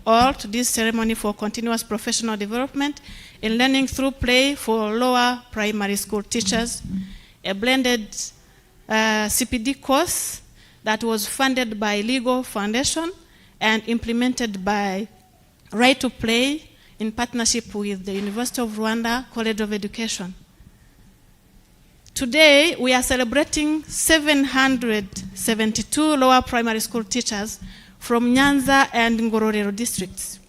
all to this ceremony for continuous professional development in learning through play for lower primary school teachers, a blended CPD course that was funded by Legal Foundation and implemented by Right to Play in partnership with the University of Rwanda College of Education. Today, we are celebrating 772 lower primary school teachers from Nyanza and Ngororero districts.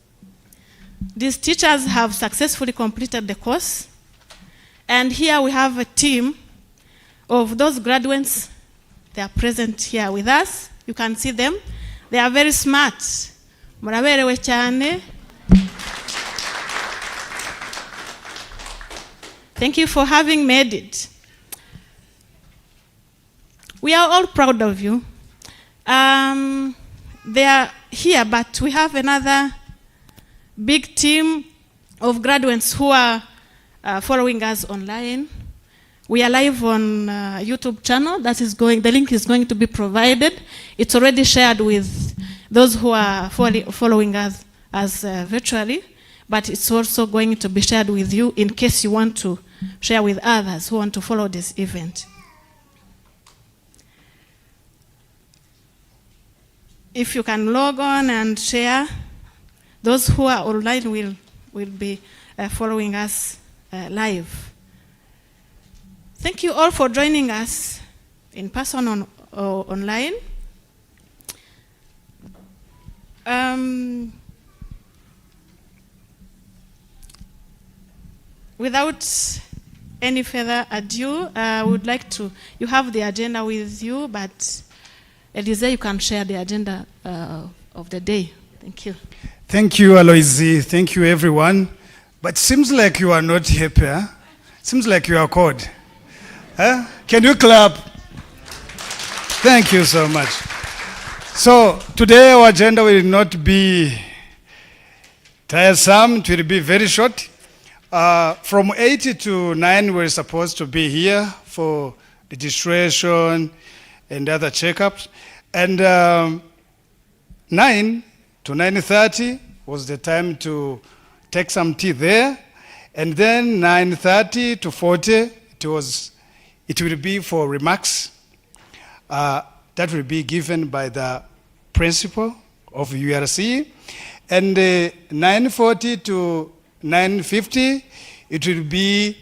These teachers have successfully completed the course, and here we have a team of those graduates. They are present here with us. You can see them. They are very smart. Muraberewe cyane. Thank you for having made it. We are all proud of you. They are here, but we have another big team of graduates who are following us online. We are live on YouTube channel. That is the link is going to be provided. It's already shared with those who are following us as virtually, but it's also going to be shared with you in case you want to share with others who want to follow this event. If you can log on and share, those who are online will be following us live. Thank you all for joining us in person or online. Without any further ado, I would like to, you have the agenda with you, but Elise, you can share the agenda of the day. Thank you. Thank you, Aloisi. Thank you, everyone. But seems like you are not happy. Huh? Seems like you are cold. Huh? Can you clap? Thank you so much. So today our agenda will not be tiresome. It will be very short. From 8 to 9, we're supposed to be here for registration and other checkups. And 9 to 9:30 was the time to take some tea there. And then 9:30 to 40, it will be for remarks. That will be given by the principal of URC. And 9:40 to 9:50, it will be,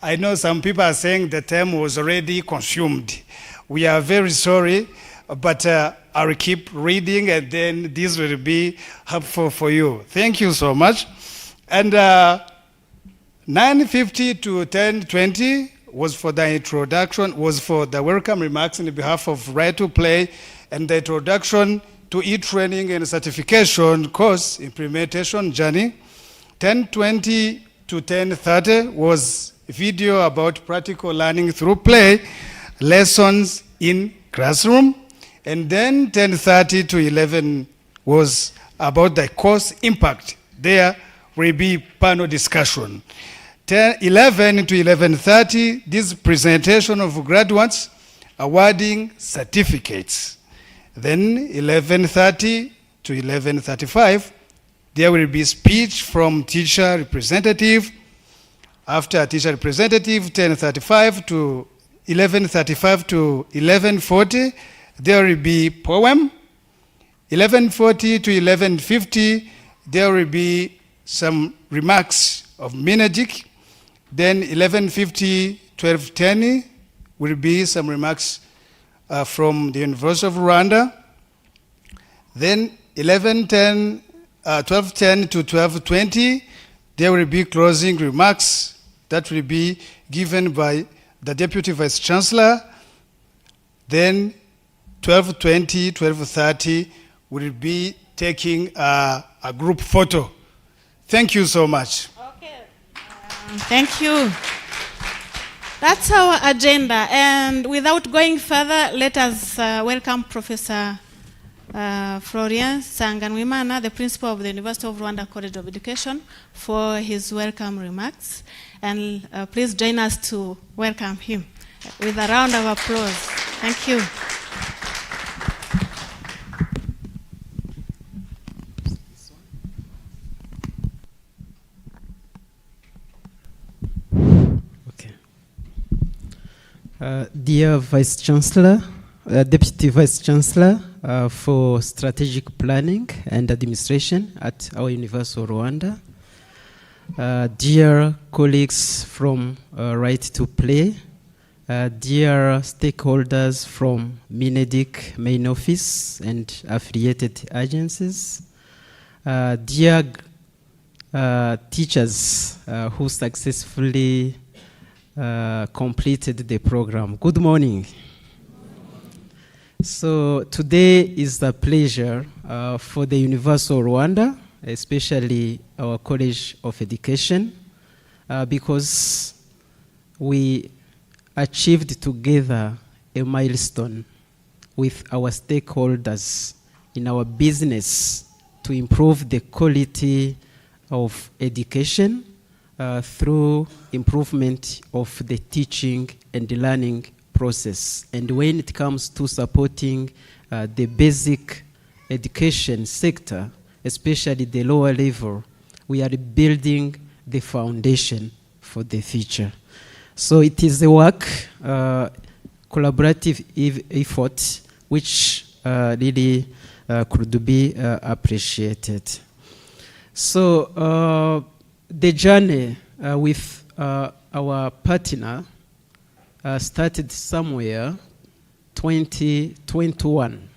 I know some people are saying the term was already consumed. We are very sorry, but I will keep reading and then this will be helpful for you. Thank you so much. And 9:50 to 10:20 was for the introduction, was for the welcome remarks on behalf of Right to Play and the introduction to e-training and certification course implementation journey. 10:20 to 10:30 was video about practical learning through play, lessons in classroom. And then 10:30 to 11 was about the course impact. There will be panel discussion. 11 to 11:30, this presentation of graduates awarding certificates. Then 11:30 to 11:35, there will be speech from teacher representative. After teacher representative, 10:35 to 11:35 to 11:40, there will be poem. 11:40 to 11:50, there will be some remarks of Minajik. Then 11:50, 12:10 will be some remarks from the University of Rwanda. Then 12:10 to 12:20, there will be closing remarks that will be given by the Deputy Vice Chancellor. Then 12:20, 12:30 will be taking a group photo. Thank you so much. Okay. Thank you. That's our agenda. And without going further, let us welcome Professor Florian Sanganwimana, the principal of the University of Rwanda College of Education, for his welcome remarks. And please join us to welcome him with a round of applause. Thank you. Dear Vice Chancellor, Deputy Vice Chancellor for Strategic Planning and Administration at our University of Rwanda, dear colleagues from Right to Play, dear stakeholders from Mineduc main office and affiliated agencies, dear teachers who successfully completed the program. Good morning. So today is a pleasure for the University of Rwanda, especially our College of Education, because we achieved together a milestone with our stakeholders in our business to improve the quality of education through improvement of the teaching and the learning process. And when it comes to supporting the basic education sector, especially the lower level, we are building the foundation for the future. So it is a work, collaborative effort, which really could be appreciated. So the journey with our partner started somewhere 2021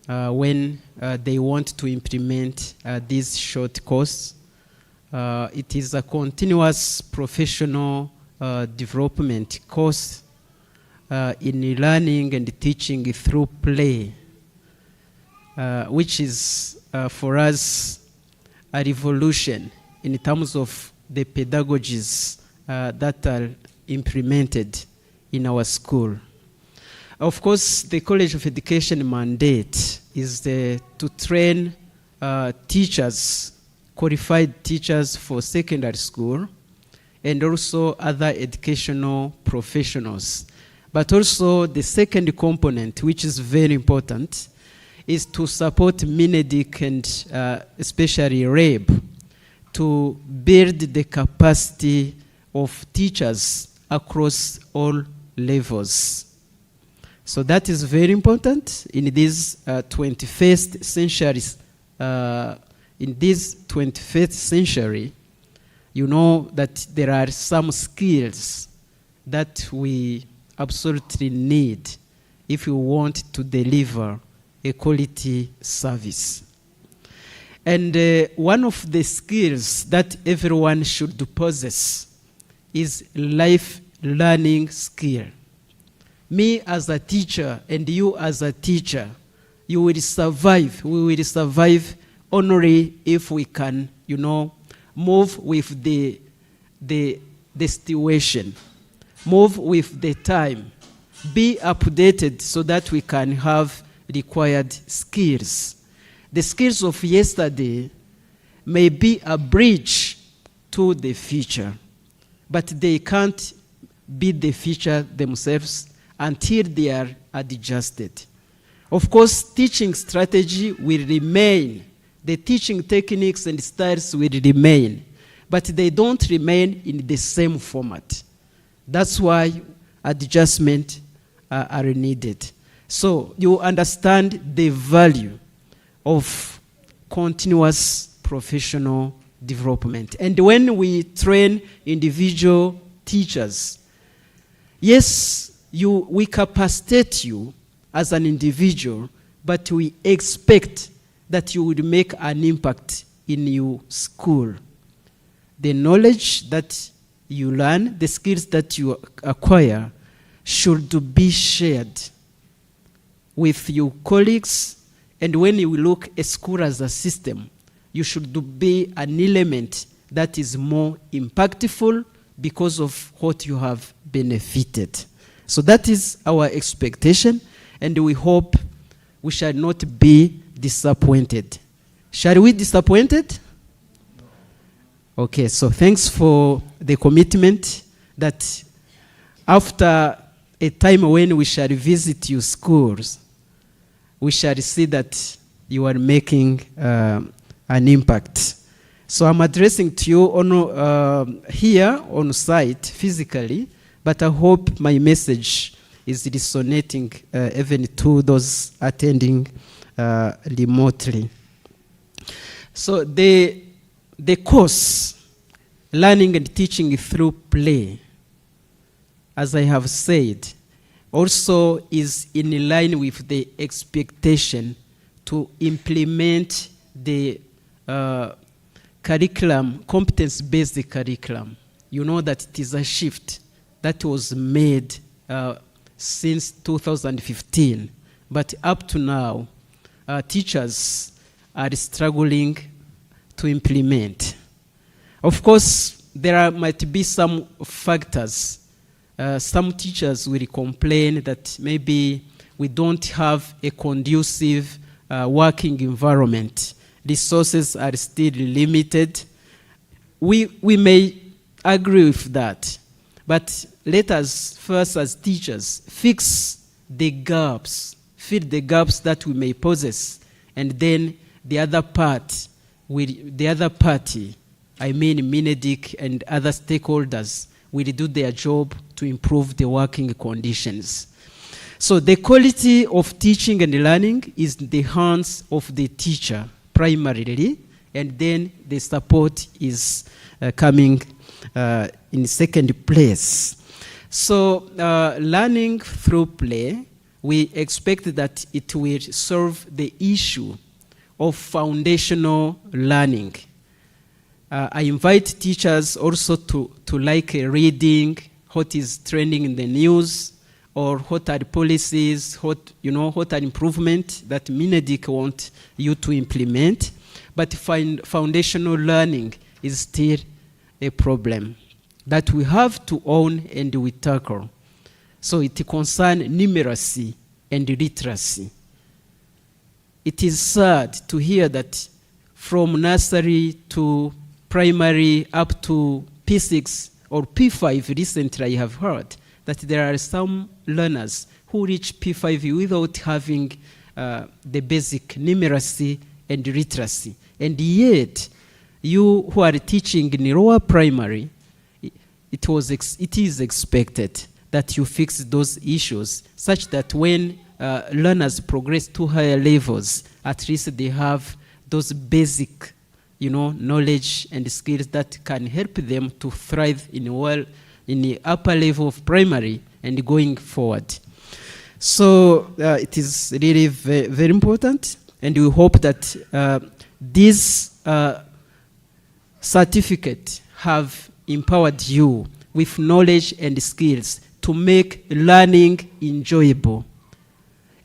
when they want to implement this short course. It is a continuous professional development course in learning and teaching through play, which is for us a revolution in terms of the pedagogies that are implemented in our school. Of course, the College of Education mandate is to train teachers, qualified teachers for secondary school, and also other educational professionals. But also the second component, which is very important, is to support Mineduc and especially REB to build the capacity of teachers across all levels. So that is very important in this 21st century. In this 21st century, you know that there are some skills that we absolutely need if you want to deliver a quality service. And one of the skills that everyone should possess is life learning skill. Me as a teacher and you as a teacher, you will survive. We will survive only if we can, move with the situation, move with the time, be updated so that we can have required skills. The skills of yesterday may be a bridge to the future, but they can't be the future themselves until they are adjusted. Of course, teaching strategy will remain. The teaching techniques and styles will remain, but they don't remain in the same format. That's why adjustments are needed. So you understand the value of continuous professional development. And when we train individual teachers, yes, we capacitate you as an individual, but we expect that you will make an impact in your school. The knowledge that you learn, the skills that you acquire, should be shared with your colleagues. And when you look at school as a system, you should be an element that is more impactful because of what you have benefited. So that is our expectation, and we hope we shall not be disappointed. Shall we be disappointed? Okay, so thanks for the commitment that after a time when we shall visit your schools, we shall see that you are making an impact. So I'm addressing to you on, here on site physically, But I hope my message is resonating even to those attending remotely. So the course, learning and teaching through play, as I have said, also is in line with the expectation to implement the curriculum, competence-based curriculum. You know that it is a shift that was made since 2015. But up to now, teachers are struggling to implement. Of course, there might be some factors. Some teachers will complain that maybe we don't have a conducive working environment. Resources are still limited. We may agree with that, but let us first as teachers fix the gaps, fill the gaps that we may possess, and then the other party, I mean Minedik and other stakeholders, will do their job to improve the working conditions. So the quality of teaching and learning is in the hands of the teacher primarily, and then the support is coming in second place. So learning through play, we expect that it will solve the issue of foundational learning. I invite teachers also to like reading what is trending in the news, or what are the policies, what are improvements that Minedik want you to implement. But foundational learning is still a problem that we have to own and we tackle. So it concerns numeracy and literacy. It is sad to hear that from nursery to primary up to P6 or P5, recently I have heard that there are some learners who reach P5 without having the basic numeracy and literacy. And yet, you who are teaching in lower primary, it is expected that you fix those issues such that when learners progress to higher levels, at least they have those basic knowledge and skills that can help them to thrive in the upper level of primary and going forward. So it is really very, very important, and we hope that this certificate have empowered you with knowledge and skills to make learning enjoyable.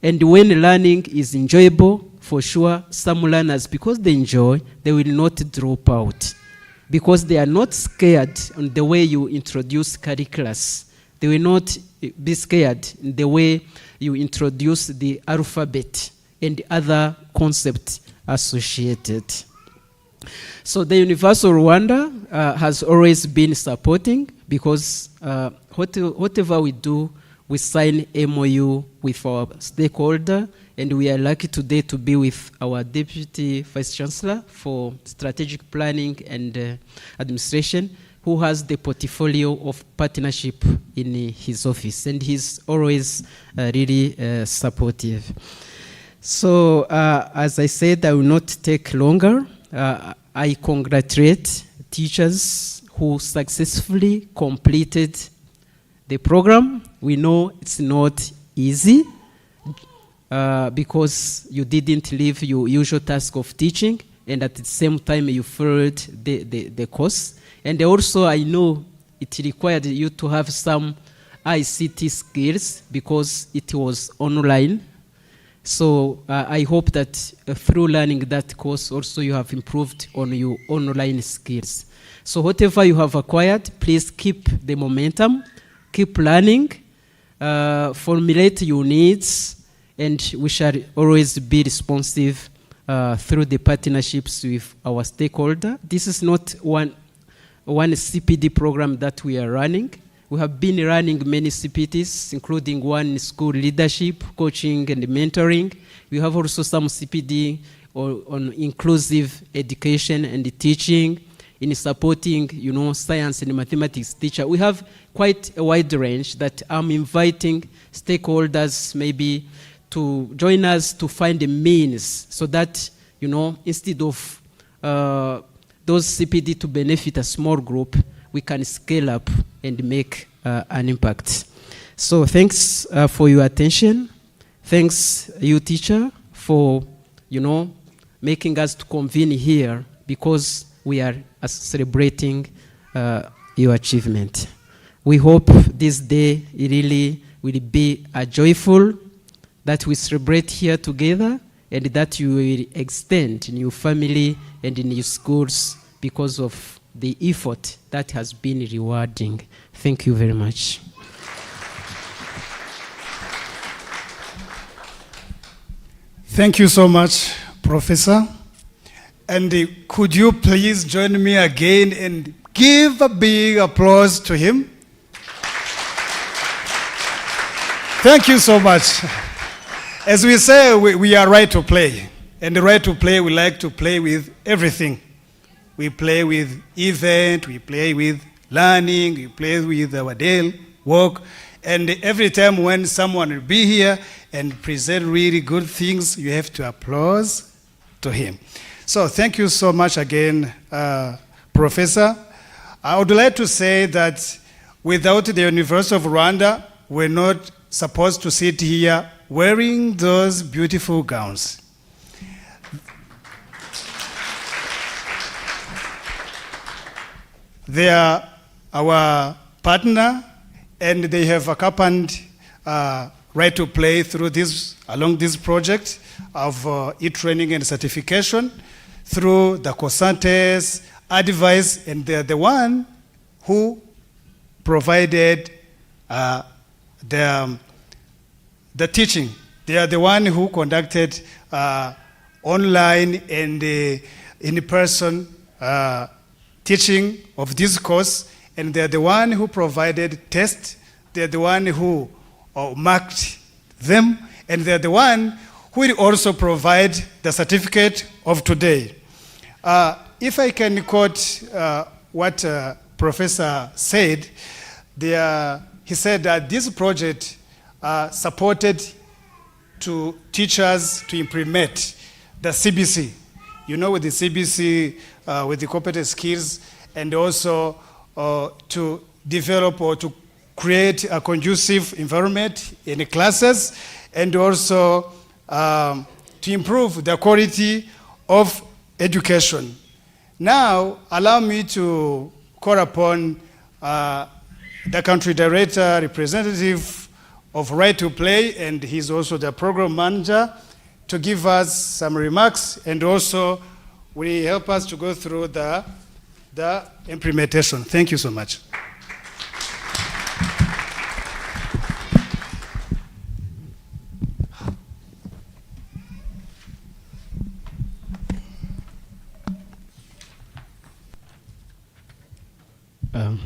And when learning is enjoyable, for sure, some learners, because they enjoy, they will not drop out. Because they are not scared on the way you introduce curriculums. They will not be scared in the way you introduce the alphabet and other concepts associated. So the Universal Rwanda has always been supporting, because whatever we do, we sign MOU with our stakeholder, and we are lucky today to be with our Deputy Vice Chancellor for Strategic Planning and Administration, who has the portfolio of partnership in his office, and he's always really supportive. So as I said, I will not take longer. I congratulate teachers who successfully completed the program. We know it's not easy because you didn't leave your usual task of teaching, and at the same time you followed the course. And also I know it required you to have some ICT skills because it was online. So I hope that through learning that course also you have improved on your online skills. So whatever you have acquired, please keep the momentum, keep learning, formulate your needs, and we shall always be responsive through the partnerships with our stakeholder. This is not one CPD program that we are running. We have been running many CPDs, including one in school leadership, coaching, and mentoring. We have also some CPD on inclusive education and teaching, in supporting, science and mathematics teacher. We have quite a wide range that I'm inviting stakeholders maybe to join us to find a means so that, instead of those CPD to benefit a small group, we can scale up and make an impact. So thanks for your attention. Thanks, you teacher, for, making us to convene here because we are celebrating your achievement. We hope this day really will be a joyful, that we celebrate here together, and that you will extend in your family and in your schools because of the effort that has been rewarding. Thank you very much. Thank you so much, Professor. And could you please join me again and give a big applause to him? Thank you so much. As we say, we are right to play. And the right to play, we like to play with everything. We play with event, we play with learning, we play with our daily work. And every time when someone will be here and present really good things, you have to applaud to him. So thank you so much again, Professor. I would like to say that without the University of Rwanda, we're not supposed to sit here wearing those beautiful gowns. They are our partner, and they have accompanied Right to Play through along this project of e-training and certification, through the consultants, advice, and they're the one who provided the teaching. They are the one who conducted online and in-person teaching of this course, and they're the one who provided tests. They're the one who marked them, and they're the one who will also provide the certificate of today. If I can quote what Professor said, he said that this project supported to teachers to implement the CBC. With the CBC, with the competence skills, and also to develop or to create a conducive environment in the classes, and also to improve the quality of education. Now, allow me to call upon the country director, representative of Right to Play, and he's also the program manager, to give us some remarks, and also will help us to go through the implementation. Thank you so much.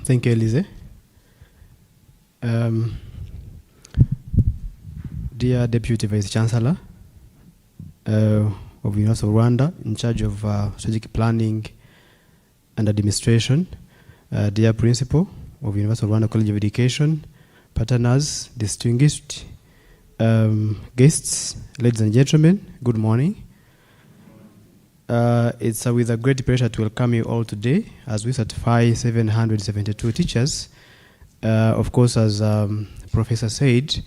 Thank you, Elise. Dear Deputy Vice Chancellor of University of Rwanda, in charge of strategic planning and administration, dear Principal of University of Rwanda College of Education, partners, distinguished guests, ladies and gentlemen, good morning. It's with a great pleasure to welcome you all today as we certify 772 teachers. Of course, as Professor said,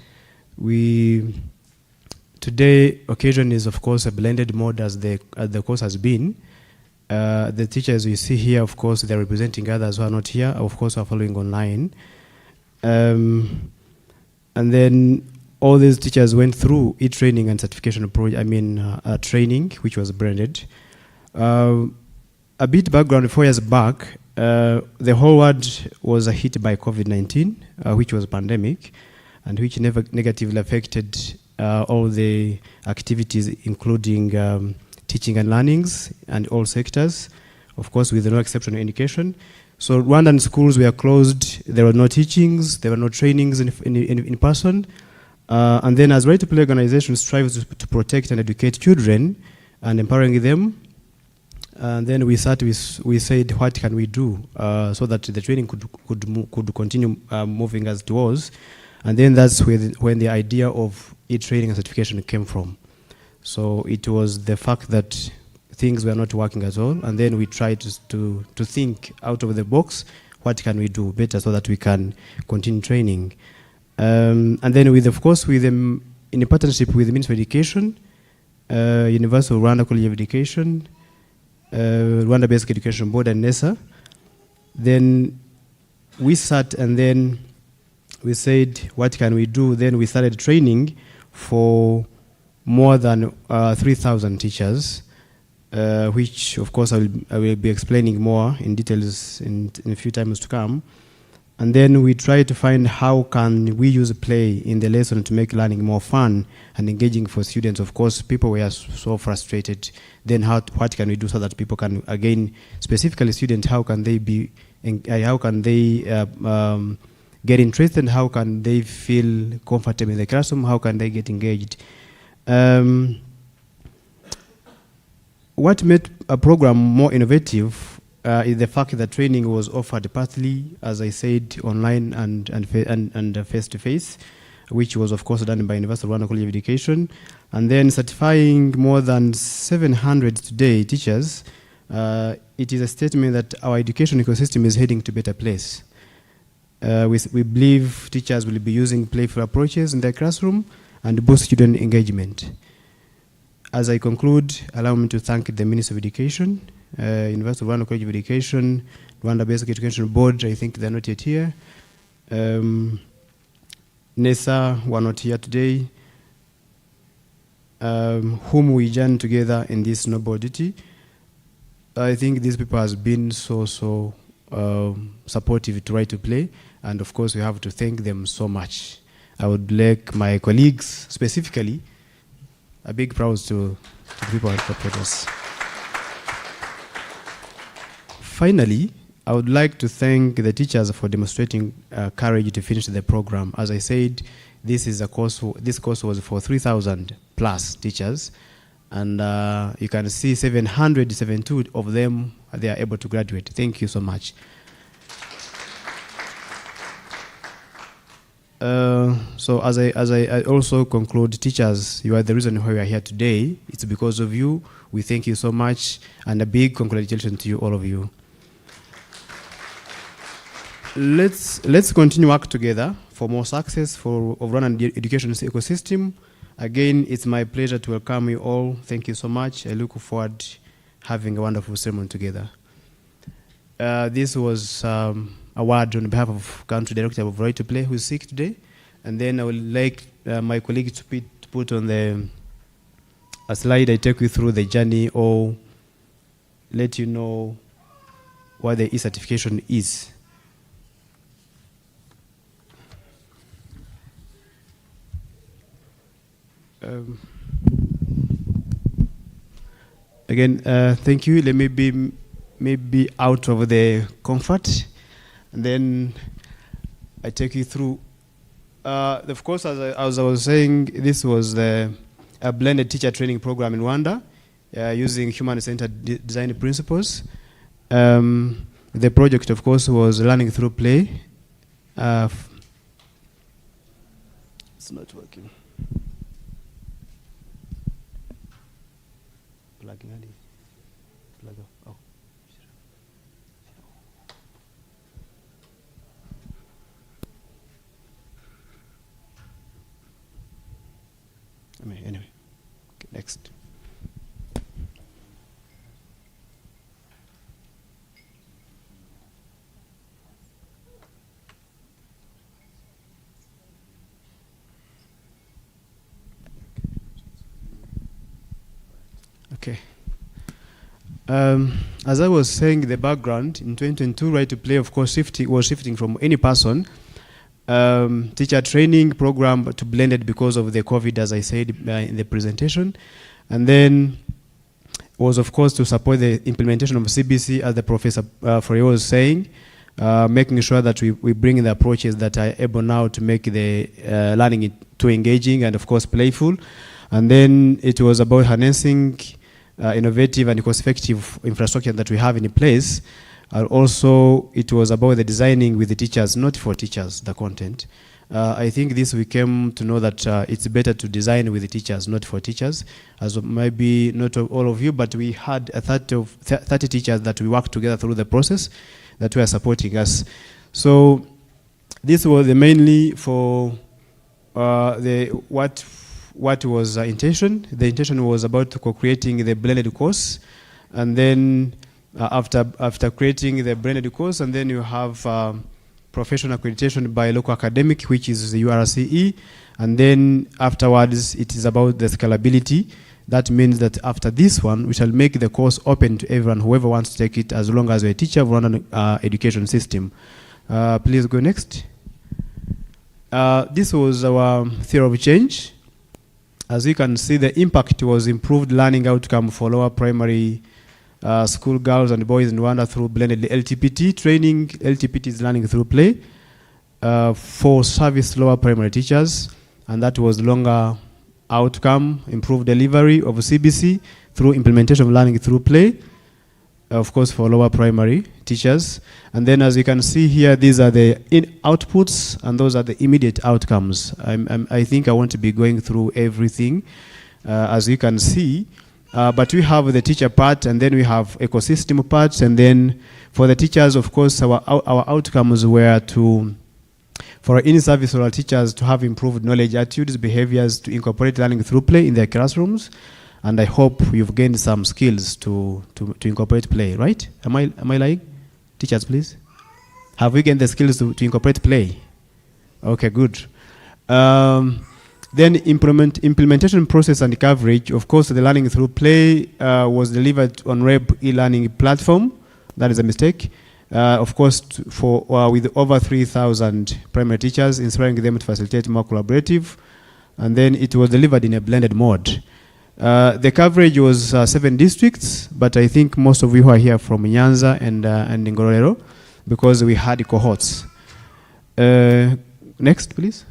today occasion is of course a blended mode as the course has been. The teachers you see here, of course, they're representing others who are not here, of course, are following online. And then all these teachers went through e-training and certification training, which was branded. A bit background, 4 years back, the whole world was hit by COVID-19, which was a pandemic, and which negatively affected all the activities, including teaching and learnings and all sectors, of course, with no exception in education. So Rwandan schools were closed, there were no teachings, there were no trainings in person. And then as Right to Play organization strives to protect and educate children and empowering them, And then we said, what can we do so that the training could continue moving as it was. And then that's when the idea of e-training and certification came from. So it was the fact that things were not working at all, and then we tried to think out of the box, what can we do better so that we can continue training. And then in a partnership with the Ministry of Education, University of Rwanda College of Education, Rwanda Basic Education Board and NESA, then we sat and then we said, what can we do? Then we started training for more than 3,000 teachers, which of course I will be explaining more in details in a few times to come. And then we try to find how can we use play in the lesson to make learning more fun and engaging for students. Of course, people were so frustrated. Then what can we do so that people can, again, specifically students, how can they get interested, how can they feel comfortable in the classroom, how can they get engaged. What made a program more innovative is the fact that training was offered partly, as I said, online and face-to-face, which was of course done by University of Rwanda College of Education, and then certifying more than 700 today teachers. It is a statement that our education ecosystem is heading to a better place. We believe teachers will be using playful approaches in their classroom and boost student engagement. As I conclude, allow me to thank the Ministry of Education, University of Rwanda College of Education, Rwanda Basic Education Board, I think they're not yet here. NESA were not here today, whom we joined together in this noble duty. I think these people has been so supportive to Right to Play, and of course we have to thank them so much. I would like my colleagues, specifically, a big proud to people who support us. Finally, I would like to thank the teachers for demonstrating courage to finish the program. As I said, this course was for 3,000 plus teachers, and you can see 772 of them, they are able to graduate. Thank you so much. So as I also conclude, teachers, you are the reason why we are here today. It's because of you. We thank you so much, and a big congratulations to you, all of you. Let's continue work together for more success of Rwanda education ecosystem. Again, it's my pleasure to welcome you all. Thank you so much. I look forward to having a wonderful ceremony together. This was a word on behalf of Country Director of Right to Play, who is sick today. And then I would like my colleague to put on a slide. I take you through the journey or let you know what the e-certification is. Again, thank you. Let me be maybe out of the comfort, and then I take you through. Of course, as I was saying, this was a blended teacher training program in Rwanda, using human-centered design principles. The project, of course, was learning through play. It's not working. Plug off. Oh. Anyway, okay, next. Okay. As I was saying, the background in 2022, Right to Play, of course, was shifting from any person teacher training program to blended because of the COVID, as I said in the presentation, and then was, of course, to support the implementation of CBC, as the Professor Fourier was saying, making sure that we bring in the approaches that are able now to make the learning too engaging and, of course, playful. And then it was about harnessing innovative and cost-effective infrastructure that we have in place. Also, it was about the designing with the teachers, not for teachers, the content. I think this we came to know that it's better to design with the teachers, not for teachers. As maybe not all of you, but we had a 30 teachers that we worked together through the process that were supporting us. So this was mainly for what was intention. The intention was about co-creating the blended course, and then after creating the blended course, and then you have professional accreditation by local academic, which is the URCE, and then afterwards it is about the scalability. That means that after this one, we shall make the course open to everyone, whoever wants to take it, as long as you're a teacher of Rwandan education system. Please go next. This was our theory of change. As you can see, the impact was improved learning outcome for lower primary school girls and boys in Rwanda through blended LTPT training. LTPT is learning through play for service lower primary teachers, and that was longer outcome, improved delivery of CBC through implementation of learning through play, of course for lower primary teachers. And then as you can see here, these are the outputs and those are the immediate outcomes. I think I want to be going through everything as you can see. But we have the teacher part, and then we have ecosystem parts, and then for the teachers, of course, our outcomes were for in-service oral teachers to have improved knowledge, attitudes, behaviors, to incorporate learning through play in their classrooms, and I hope you've gained some skills to incorporate play, right? Am I lying? Teachers, please. Have we gained the skills to incorporate play? Okay, good. Then implementation process and coverage. Of course, the learning through play was delivered on REB e-learning platform. That is a mistake. Of course, with over 3,000 primary teachers, inspiring them to facilitate more collaborative. And then it was delivered in a blended mode. The coverage was 7 districts, but I think most of you who are here from Nyanza and Ngororero, because we had cohorts. Next, please.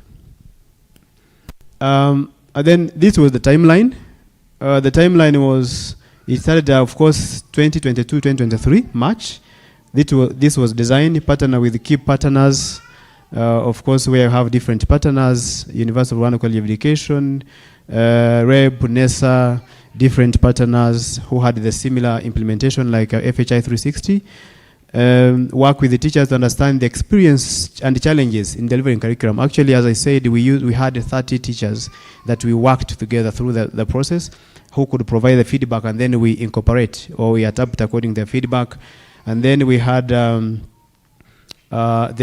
And then this was the timeline. The timeline was, it started, of course, 2022, 2023, March. This was designed, partner with key partners. Of course, we have different partners, University of Rwanda College of Education, REB, NESA, different partners who had the similar implementation like FHI 360. Work with the teachers to understand the experience and the challenges in delivering curriculum. Actually, as I said, we had 30 teachers that we worked together through the process who could provide the feedback, and then we incorporate or we adapt according to the feedback. And then we had the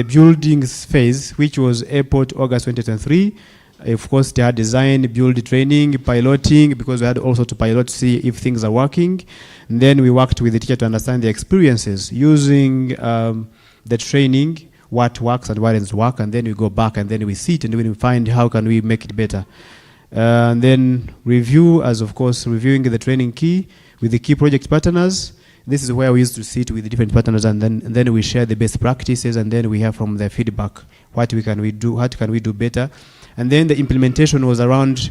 building phase, which was Airport August 2023. Of course, they had design, build, training, piloting, because we had also to pilot to see if things are working. And then we worked with the teacher to understand the experiences using the training, what works and what doesn't work, and then we go back and then we sit and we find how can we make it better. And then review, as of course, reviewing the training key with the key project partners. This is where we used to sit with the different partners, and then we share the best practices, and then we hear from their feedback what can we do better. And then the implementation was around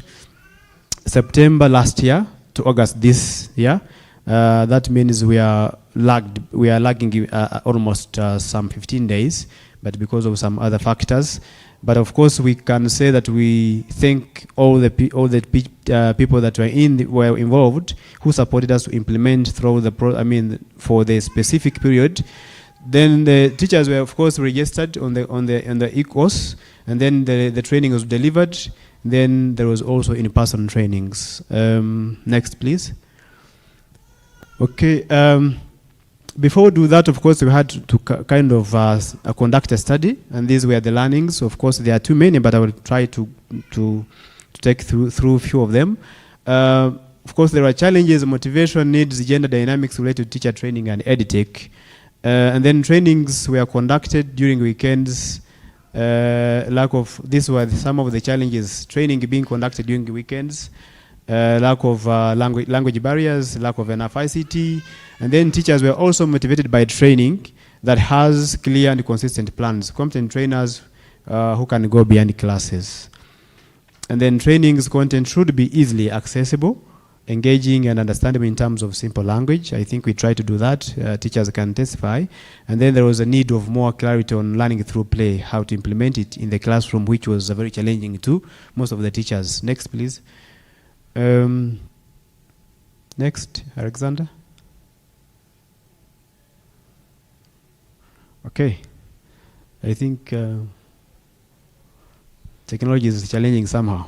September last year to August this year. That means we are lagging almost some 15 days, but because of some other factors. But of course, we can say that we thank all the people that were involved, who supported us to implement through for the specific period. Then the teachers were, of course, registered on the e-course, and then the training was delivered. Then there was also in-person trainings. Next, please. Okay. Before we do that, of course, we had to kind of conduct a study, and these were the learnings. Of course, there are too many, but I will try to take through a few of them. Of course, there are challenges, motivation, needs, gender dynamics related to teacher training and EdTech. And then trainings were conducted during weekends. These were some of the challenges, training being conducted during the weekends. Lack of language barriers, lack of enough ICT, and then teachers were also motivated by training that has clear and consistent plans, competent trainers who can go beyond classes. And then training's content should be easily accessible, engaging and understandable in terms of simple language. I think we try to do that. Teachers can testify. And then there was a need of more clarity on learning through play, how to implement it in the classroom, which was very challenging to most of the teachers. Next, please. Next, Alexander. Okay. I think technology is challenging somehow.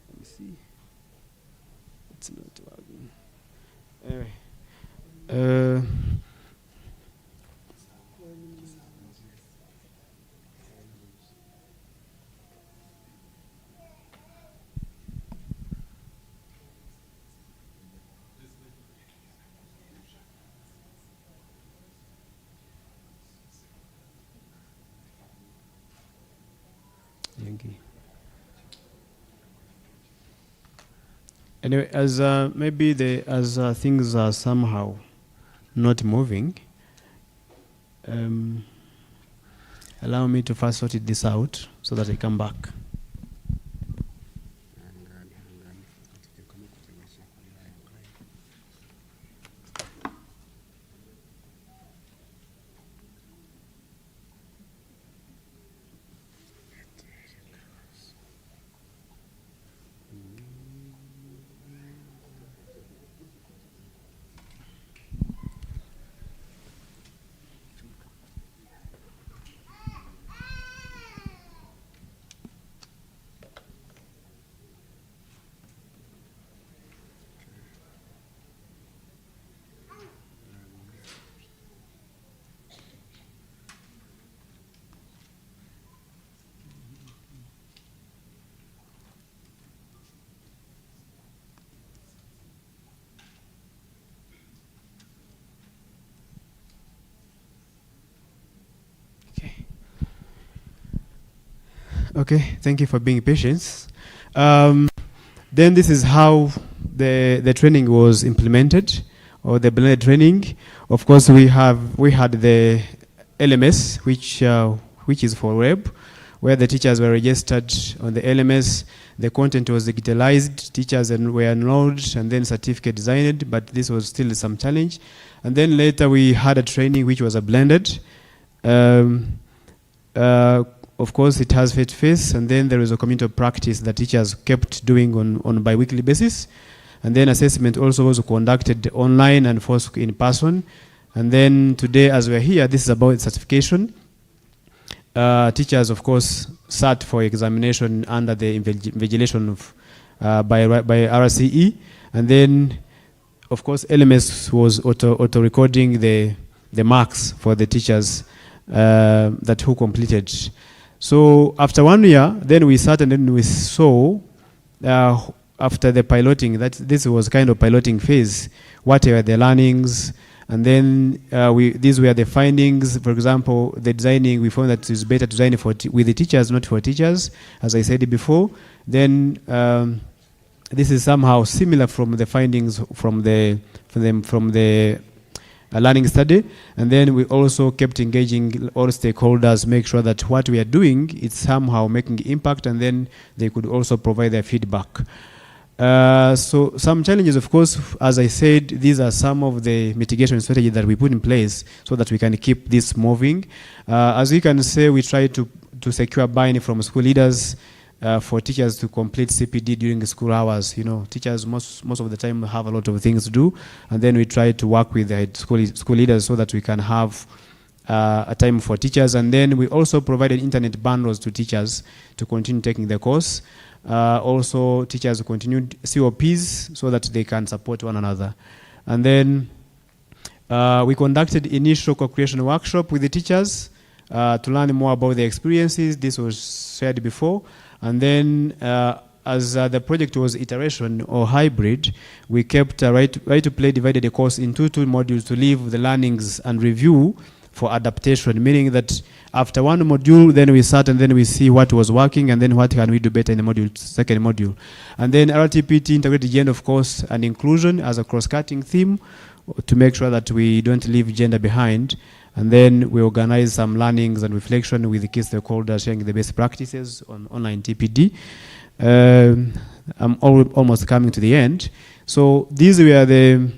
Let me see. It's not working. Anyway. Anyway, as maybe as things are somehow not moving, allow me to first sort this out so that I come back. Okay, thank you for being patient. Then this is how the training was implemented, or the blended training. Of course, we had the LMS, which is for web, where the teachers were registered on the LMS. The content was digitalized, teachers were enrolled, and then certificate designed, but this was still some challenge. And then later we had a training which was a blended. Of course, it has face-to-face, and then there is a community of practice that teachers kept doing on a bi-weekly basis. And then assessment also was conducted online and first in person. And then today, as we're here, this is about certification. Teachers, of course, sat for examination under the invigilation of by RCE. And then, of course, LMS was auto-recording the marks for the teachers that who completed. So after 1 year, then we sat and then we saw, after the piloting, that this was kind of piloting phase, what were the learnings, and then these were the findings. For example, the designing, we found that it's better to design with the teachers, not for teachers, as I said before. Then this is somehow similar from the findings from the learning study. And then we also kept engaging all stakeholders, make sure that what we are doing is somehow making impact, and then they could also provide their feedback. So some challenges, of course, as I said, these are some of the mitigation strategies that we put in place so that we can keep this moving. As you can say, we try to secure buy-in from school leaders, for teachers to complete CPD during the school hours. You know, teachers most of the time have a lot of things to do, and then we try to work with the school leaders so that we can have a time for teachers. And then we also provided internet bundles to teachers to continue taking the course. Also, teachers continued COPs so that they can support one another. And then we conducted initial co-creation workshop with the teachers to learn more about their experiences. This was shared before. And then as the project was iteration or hybrid, we kept right to play divided the course into two modules to leave the learnings and review for adaptation, meaning that after one module, then we sat and then we see what was working and then what can we do better in the second module. And then RTPT, integrated gender, of course, and inclusion as a cross-cutting theme to make sure that we don't leave gender behind. And then we organize some learnings and reflection with the key stakeholders sharing the best practices on online TPD. I'm almost coming to the end. So these were the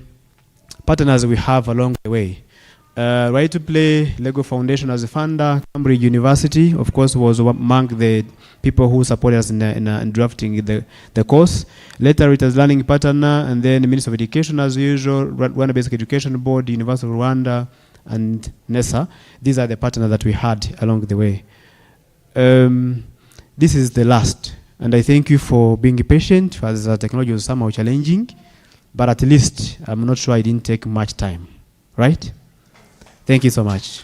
partners we have along the way. Right to Play, Lego Foundation as a funder, Cambridge University, of course, was among the people who supported us in drafting the course. Later, it was Learning Partner, and then the Ministry of Education as usual, Rwanda Basic Education Board, University of Rwanda, and NESA. These are the partners that we had along the way. This is the last, and I thank you for being patient, as the technology was somehow challenging, but at least I'm not sure I didn't take much time, right? Thank you so much.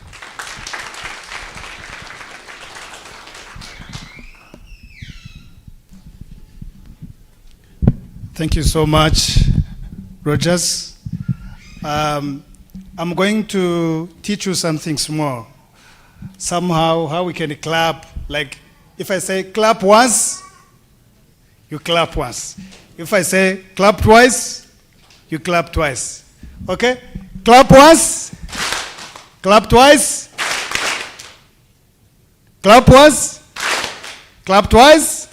Thank you so much, Rogers. I'm going to teach you something small. Somehow, how we can clap. Like, if I say clap once, you clap once. If I say clap twice, you clap twice. Okay? Clap once. Clap twice. Clap once. Clap twice.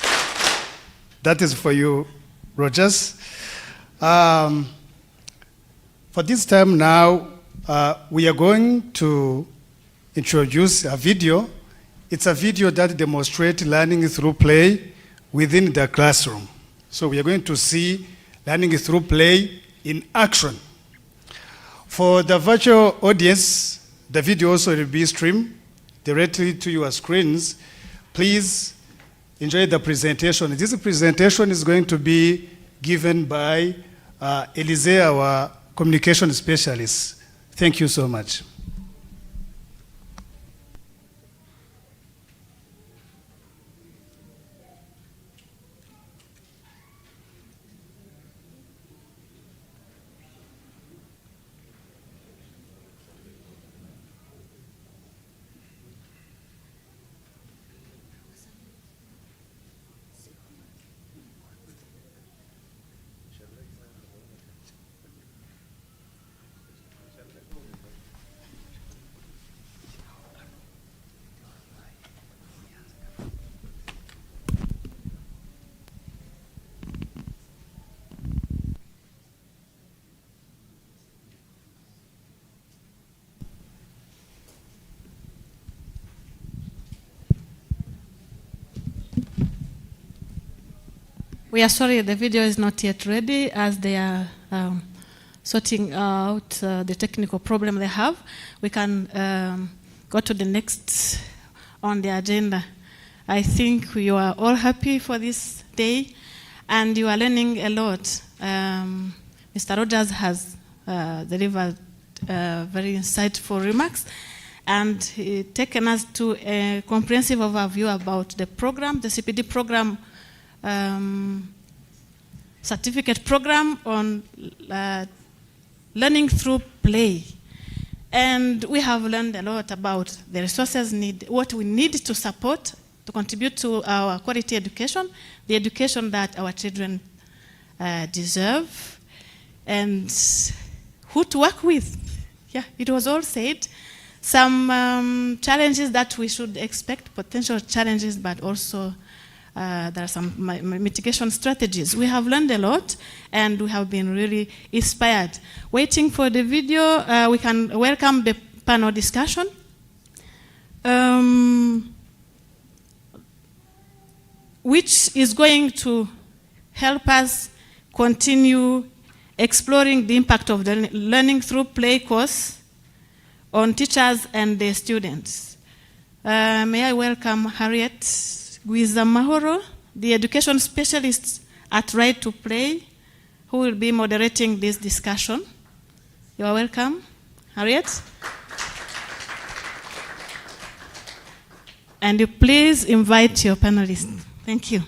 That is for you, Rogers. For this time now, we are going to introduce a video. It's a video that demonstrates learning through play within the classroom. So we are going to see learning through play in action. For the virtual audience, the video also will be streamed directly to your screens. Please enjoy the presentation. This presentation is going to be given by Elise, our communication specialist. Thank you so much. We are sorry, the video is not yet ready as they are sorting out the technical problem they have. We can go to the next on the agenda. I think you are all happy for this day and you are learning a lot. Mr. Rogers has delivered very insightful remarks and taken us to a comprehensive overview about the program, the CPD program, certificate program on learning through play. And we have learned a lot about the resources what we need to support, to contribute to our quality education, the education that our children deserve, and who to work with. Yeah, it was all said. Some challenges that we should expect, potential challenges, but also there are some mitigation strategies. We have learned a lot and we have been really inspired. Waiting for the video, we can welcome the panel discussion. Which is going to help us continue exploring the impact of the learning through play course on teachers and the students. May I welcome Harriet Guizamahoro, the education specialist at Right to Play, who will be moderating this discussion. You are welcome, Harriet. And you please invite your panelists. Thank you.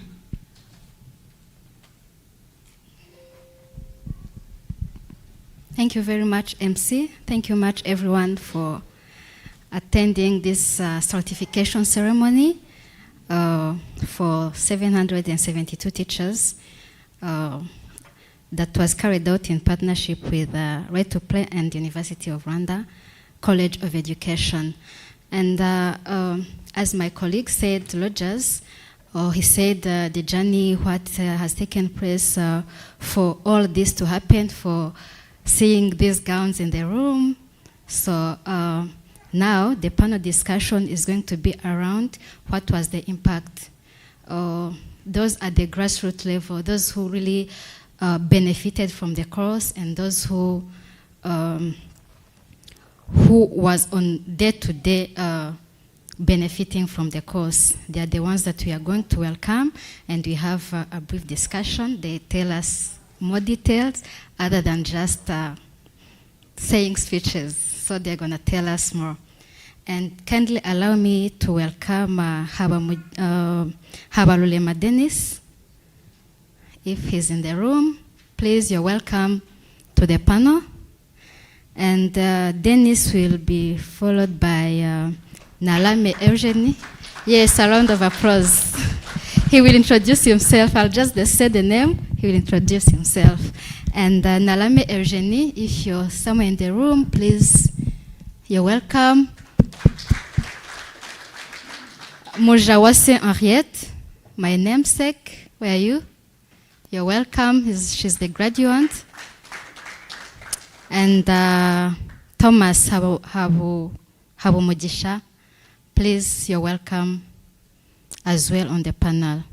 Thank you very much, MC. Thank you much, everyone, for attending this certification ceremony for 772 teachers that was carried out in partnership with Right to Play and University of Rwanda College of Education. And as my colleague said, Rogers, he said the journey, what has taken place for all this to happen, for seeing these gowns in the room. So now the panel discussion is going to be around what was the impact. Those at the grassroots level, those who really benefited from the course, and those who was on day-to-day benefiting from the course. They are the ones that we are going to welcome, and we have a brief discussion. They tell us more details other than just saying speeches. So they're going to tell us more. And kindly allow me to welcome Habalulema Dennis. If he's in the room, please, you're welcome to the panel. And Dennis will be followed by Nalame Eugenie. Yes, a round of applause. He will introduce himself. I'll just say the name. He will introduce himself. And Nalame Eugenie, if you're somewhere in the room, please, you're welcome. Mojawase Henriette, my namesake, where are you? You're welcome. She's the graduate. And Thomas Habumujisha, please, you're welcome as well on the panel.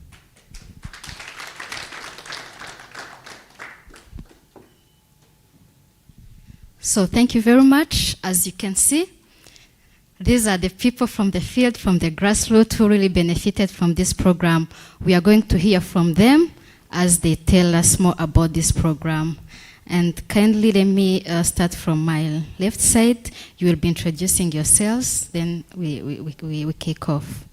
So thank you very much. As you can see, these are the people from the field, from the grassroots, who really benefited from this program. We are going to hear from them as they tell us more about this program. And kindly let me start from my left side. You will be introducing yourselves, then we kick off.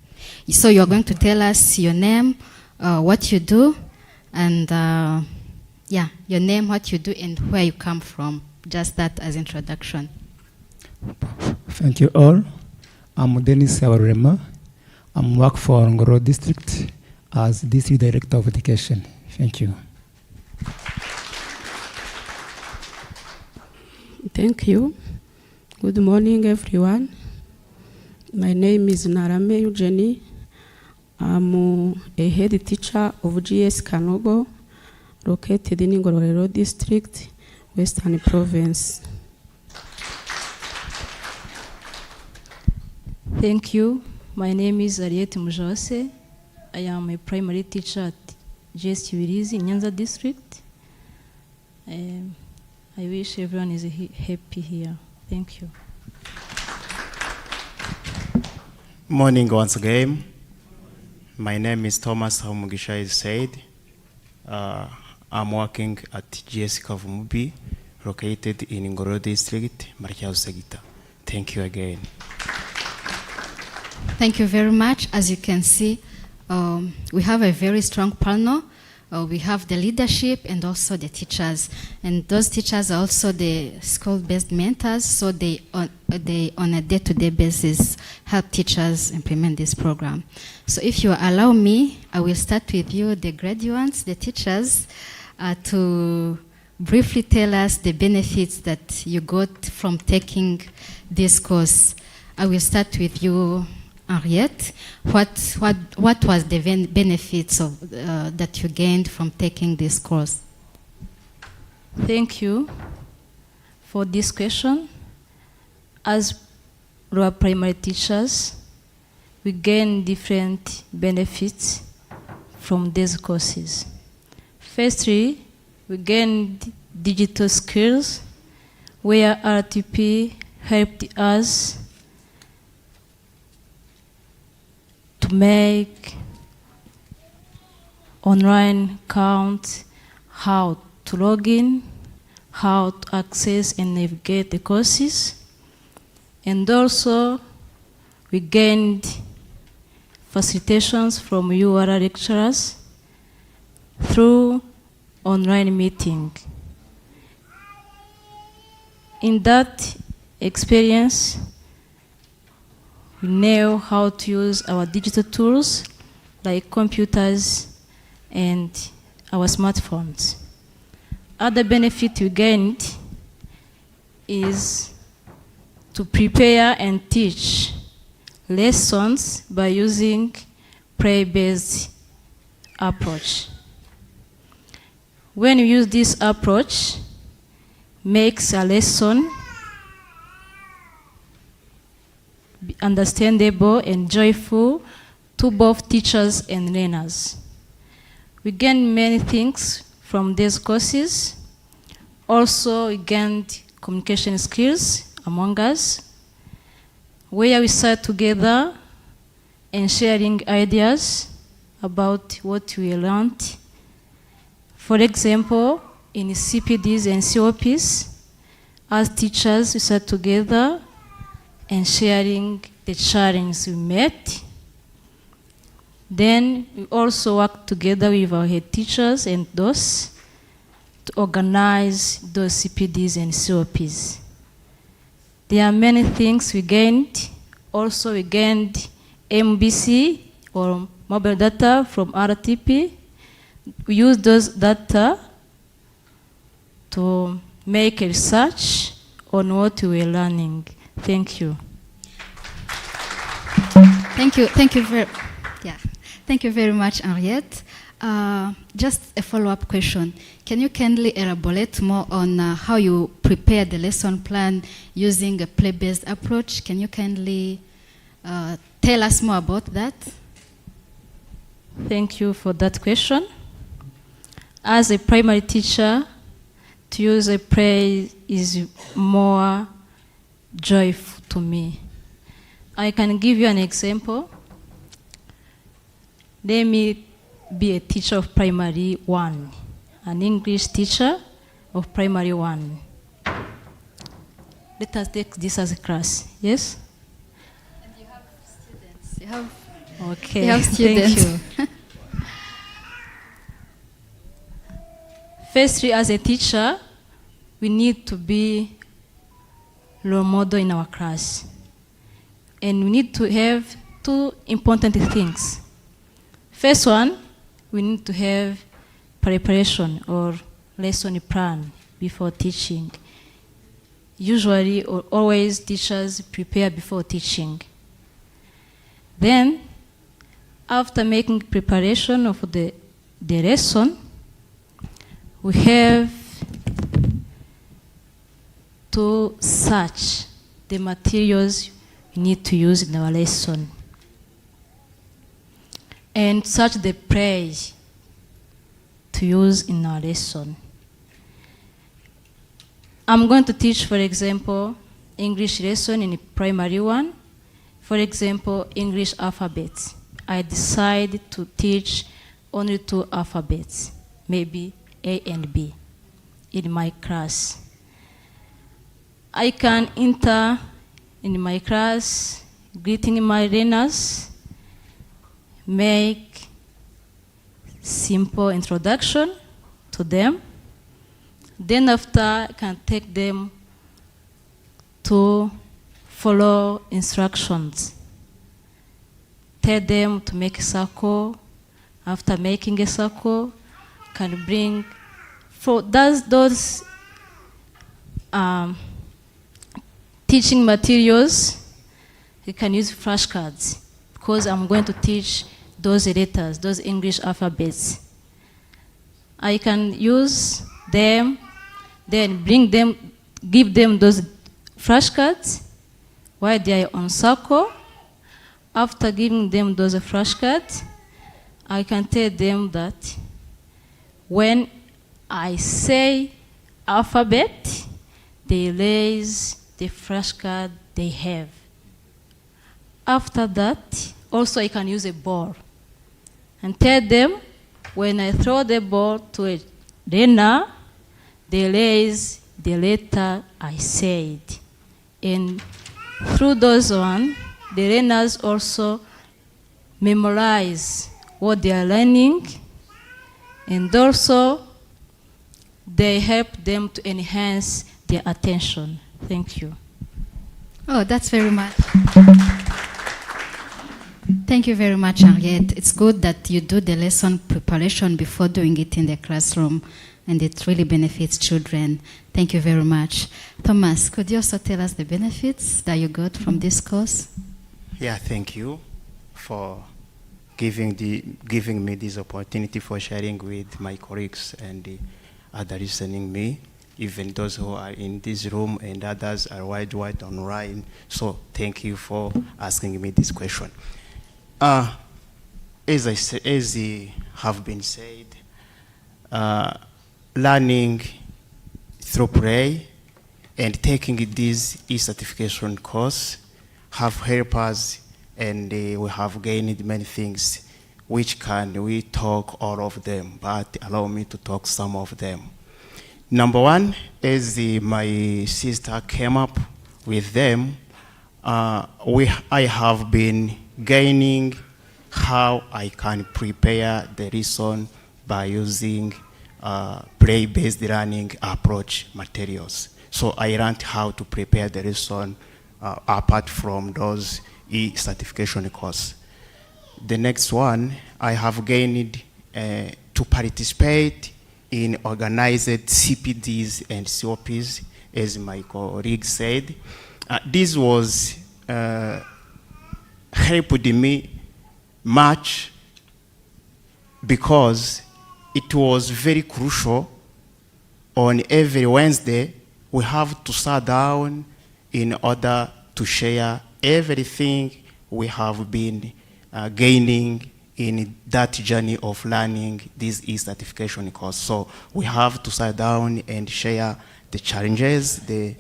So you're going to tell us your name, what you do, and yeah, your name, what you do, and where you come from. Just that as introduction. Thank you all. I'm Dennis Awarema. I'm work for Ngoro District as District Director of Education. Thank you. Thank you. Good morning, everyone. My name is Narame Eugenie. I'm a head teacher of GS Kanogo, located in Ngororero District, Western Province. Thank you. My name is Ariette Mujose. I am a primary teacher at GS Kibirizi, Nyanza District. I wish everyone is happy here. Thank you. Morning once again. My name is Thomas Hamugisha is said. I'm working at GS Kavumubi, located in Ngoro District, Marikau Segita. Thank you again. Thank you very much. As you can see, we have a very strong panel. We have the leadership and also the teachers. And those teachers are also the school-based mentors, so they on a day-to-day basis help teachers implement this program. So if you allow me, I will start with you, the graduates, the teachers, to briefly tell us the benefits that you got from taking this course. I will start with you, Henriette. What was the benefits of that you gained from taking this course? Thank you for this question. As lower primary teachers, we gain different benefits from these courses. Firstly, we gained digital skills where RTP helped us to make online accounts, how to log in, how to access and navigate the courses. And also, we gained facilitations from UR lecturers through online meeting. In that experience, We know how to use our digital tools like computers and our smartphones. Other benefit we gained is to prepare and teach lessons by using play-based approach. When you use this approach, makes a lesson understandable and joyful to both teachers and learners. We gained many things from these courses. Also, we gained communication skills among us, where we sat together and sharing ideas about what we learned. For example, in CPDs and COPs, as teachers, we sat together and sharing the challenges we met. Then we also worked together with our head teachers and those to organize those CPDs and COPs. There are many things we gained. Also, we gained MBC or mobile data from RTP. We use those data to make a research on what we were learning. Thank you. Thank you very much, Henriette. Just a follow-up question. Can you kindly elaborate more on how you prepare the lesson plan using a play-based approach? Can you kindly tell us more about that? Thank you for that question. As a primary teacher, to use a play is more joyful to me. I can give you an example. Let me be a teacher of primary 1, an English teacher of primary 1. Let us take this as a class, yes? And you have students. Okay, you have students. Thank you. Firstly, as a teacher, we need to be role model in our class. And we need to have 2 important things. First one, we need to have preparation or lesson plan before teaching. Usually, or always, teachers prepare before teaching. Then, after making preparation of the lesson, we have to search the materials we need to use in our lesson and search the play to use in our lesson. I'm going to teach, for example, English lesson in primary 1. For example, English alphabets. I decide to teach only 2 alphabets, maybe A and B, in my class. I can enter in my class, greeting my learners, make simple introduction to them. Then after, I can take them to follow instructions. Tell them to make a circle. After making a circle, can bring for those teaching materials. You can use flashcards because I'm going to teach those letters, those English alphabets. I can use them, then bring them, give them those flashcards while they are on circle. After giving them those flashcards, I can tell them that when I say alphabet, they raise the flashcard they have. After that, also I can use a ball and tell them when I throw the ball to a learner, they raise the letter I said. And through those one, the learners also memorize what they are learning, and also they help them to enhance their attention. Thank you. Oh, that's very much. Thank you very much, Henriette. It's good that you do the lesson preparation before doing it in the classroom, and it really benefits children. Thank you very much. Thomas, could you also tell us the benefits that you got from this course? Yeah, thank you for giving me this opportunity for sharing with my colleagues and the other listening me, even those who are in this room and others are wide online. So thank you for asking me this question. As have been said, learning through play and taking this e-certification course have helped us, and we have gained many things, which we talk all of them, but allow me to talk some of them. Number one, as my sister came up with them, I have been gaining how I can prepare the lesson by using play-based learning approach materials. So I learned how to prepare the lesson apart from those e-certification course. The next one, I have gained to participate in organized CPDs and COPs, as my colleague said. This was helped me much because it was very crucial. On every Wednesday, we have to sit down in order to share everything we have been gaining in that journey of learning this e-certification course. So we have to sit down and share the challenges, the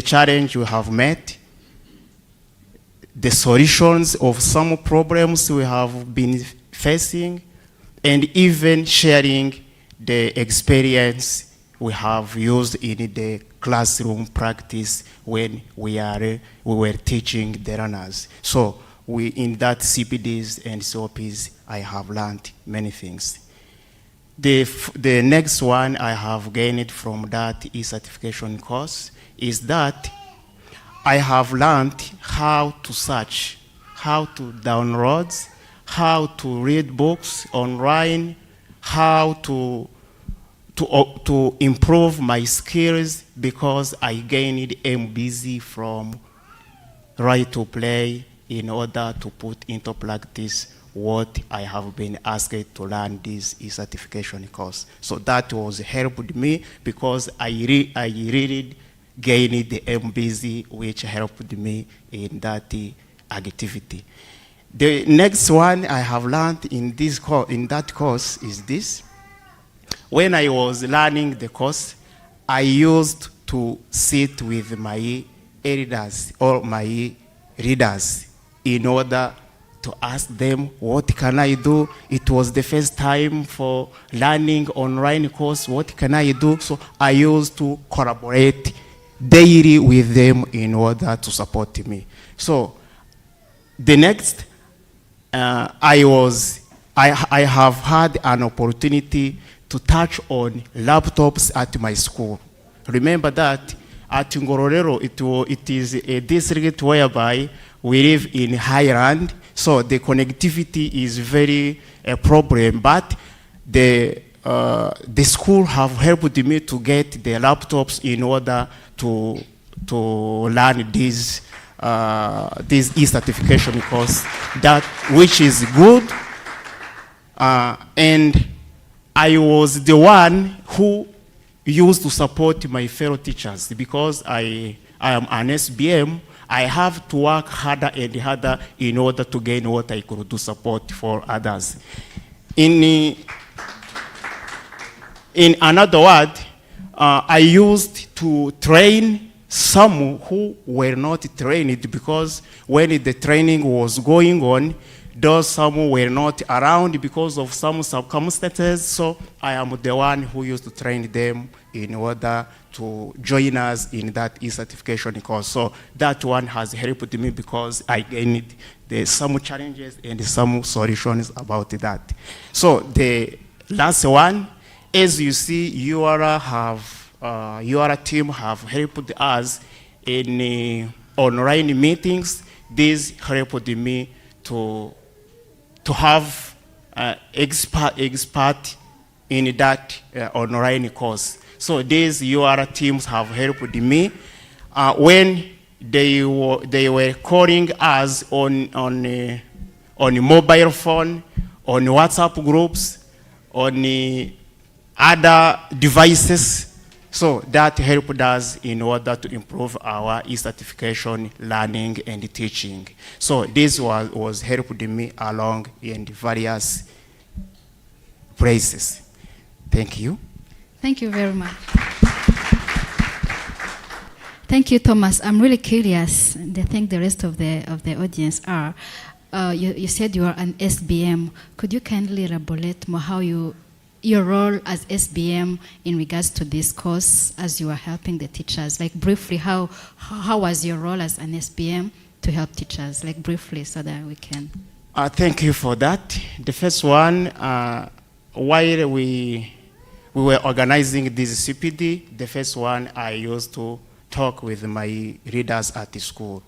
challenge we have met, the solutions of some problems we have been facing, and even sharing the experience we have used in the classroom practice when we were teaching the learners. So in that CPDs and COPs, I have learned many things. The next one I have gained from that e-certification course is that I have learned how to search, how to download, how to read books online, how to improve my skills, because I gained MBZ from Right to Play in order to put into practice what I have been asked to learn this e-certification course. So that was helped me because I really gained the MBZ, which helped me in that activity. The next one I have learned in that course is this. When I was learning the course, I used to sit with my elders or my readers in order to ask them, what can I do? It was the first time for learning online course, what can I do? So I used to collaborate daily with them in order to support me. So the next, I have had an opportunity to touch on laptops at my school. Remember that at Ngororero, it is a district whereby we live in highland, so the connectivity is very a problem, but the school have helped me to get the laptops in order to learn this e-certification course, which is good, and I was the one who used to support my fellow teachers because I am an SBM. I have to work harder and harder in order to gain what I could do support for others. In another word, I used to train some who were not trained because when the training was going on, those some were not around because of some circumstances, so I am the one who used to train them in order to join us in that e-certification course. So that one has helped me because I gained some challenges and some solutions about that. So the last one, as you see, your team have helped us in online meetings this helped me to have expert in that online course. So these UR teams have helped me. When they were calling us on mobile phone, on WhatsApp groups, on other devices. So that helped us in order to improve our e-certification learning and teaching. So this was helping me along in the various places. Thank you. Thank you very much. Thank you, Thomas. I'm really curious, and I think the rest of the audience are. You said you are an SBM. Could you kindly elaborate more how your role as SBM in regards to this course as you are helping the teachers? Like briefly, how was your role as an SBM to help teachers? Like briefly, so that we can. Thank you for that. The first one, while we were organizing this CPD, the first one I used to talk with my readers at the school,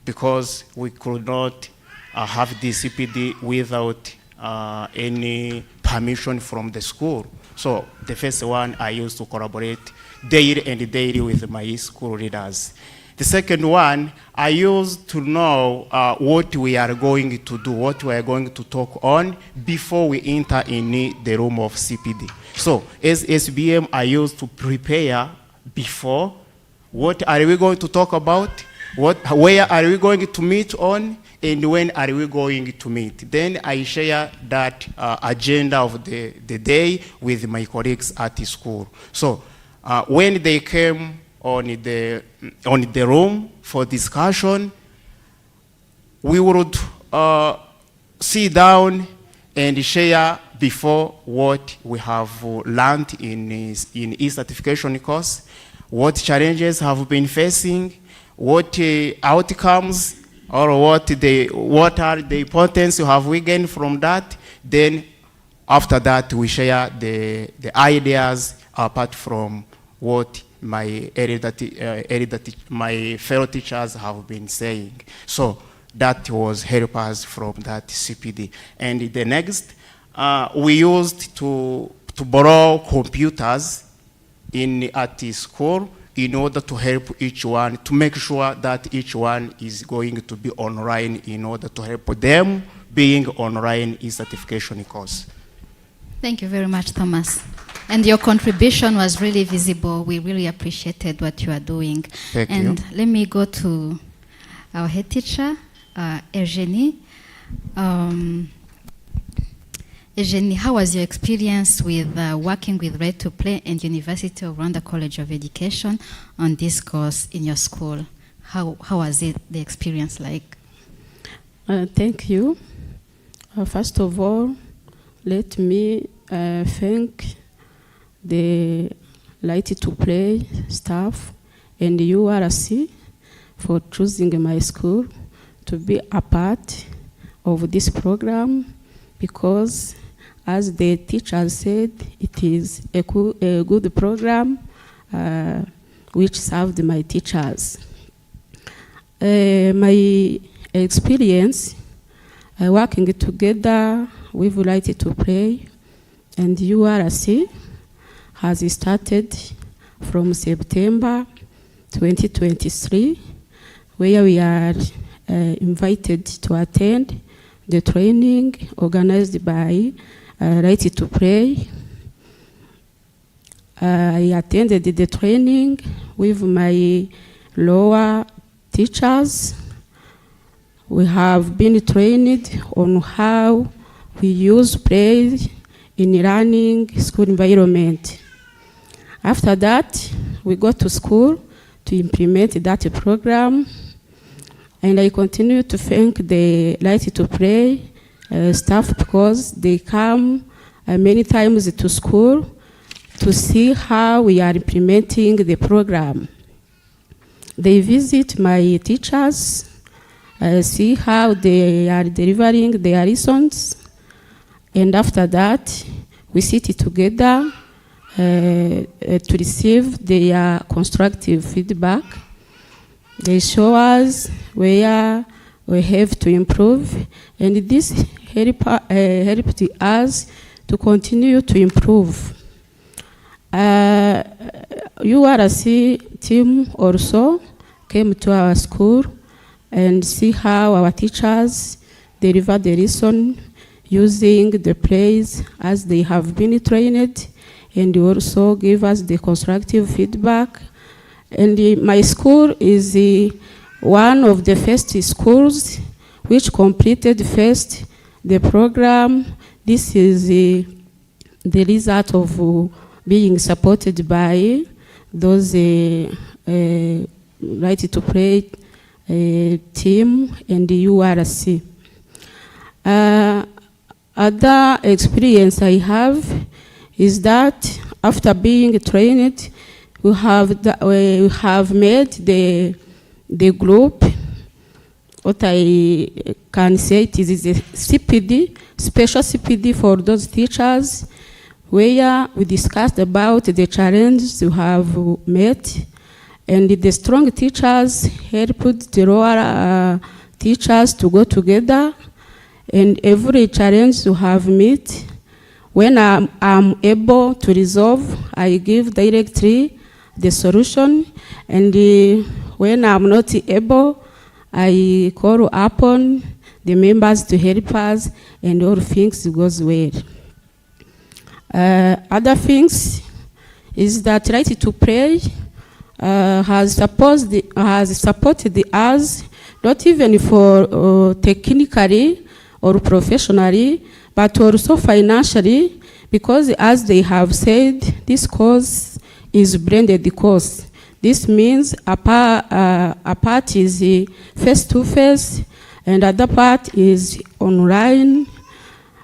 because we could not have the CPD without any permission from the school. So the first one I used to collaborate daily with my school readers. The second one, I used to know what we are going to do, what we are going to talk on before we enter in the room of CPD. So as SBM, I used to prepare before. What are we going to talk about? Where are we going to meet on? And when are we going to meet? Then I share that agenda of the day with my colleagues at the school. So when they came on the room for discussion, we would sit down and share before what we have learned in e-certification course, what challenges have been facing, what outcomes or what are the importance have we gained from that. Then after that we share the ideas apart from what my fellow teachers have been saying. So that was help us from that CPD. And the next, we used to borrow computers at the school in order to help each one, to make sure that each one is going to be online in order to help them being online e-certification course. Thank you very much, Thomas. And your contribution was really visible. We really appreciated what you are doing. Thank you. And let me go to our head teacher, Eugenie. Eugenie, how was your experience with working with Right to Play and University of Rwanda College of Education on this course in your school? How was the experience like? Thank you. First of all, let me thank the Right to Play staff and URC for choosing my school to be a part of this program, because as the teacher said, it is a good program which served my teachers. My experience working together with Right to Play and URC has started from September 2023, where we are invited to attend the training organized by Right to Play. I attended the training with my lower teachers. We have been trained on how we use play in learning school environment. After that, we go to school to implement that program. And I continue to thank the Right to Play staff, because they come many times to school to see how we are implementing the program. They visit my teachers, see how they are delivering their lessons, and after that, we sit together to receive their constructive feedback. They show us where we have to improve, and this helped us to continue to improve. URC team also came to our school and see how our teachers deliver the lesson using the plays as they have been trained, and also give us the constructive feedback. And my school is one of the first schools which completed first the program. This is the result of being supported by those Right to Play team and the URC. Other experience I have is that after being trained, we have made the group. What I can say, it is a CPD, special CPD for those teachers, where we discussed about the challenges we have met, and the strong teachers helped the lower teachers to go together, and every challenge we have met, when I'm able to resolve, I give directly the solution, and when I'm not able, I call upon the members to help us, and all things goes well. Other things is that Right to Play has supported us, not even for technically or professionally, but also financially, because as they have said, this course is blended course. This means a part is face-to-face, and other part is online.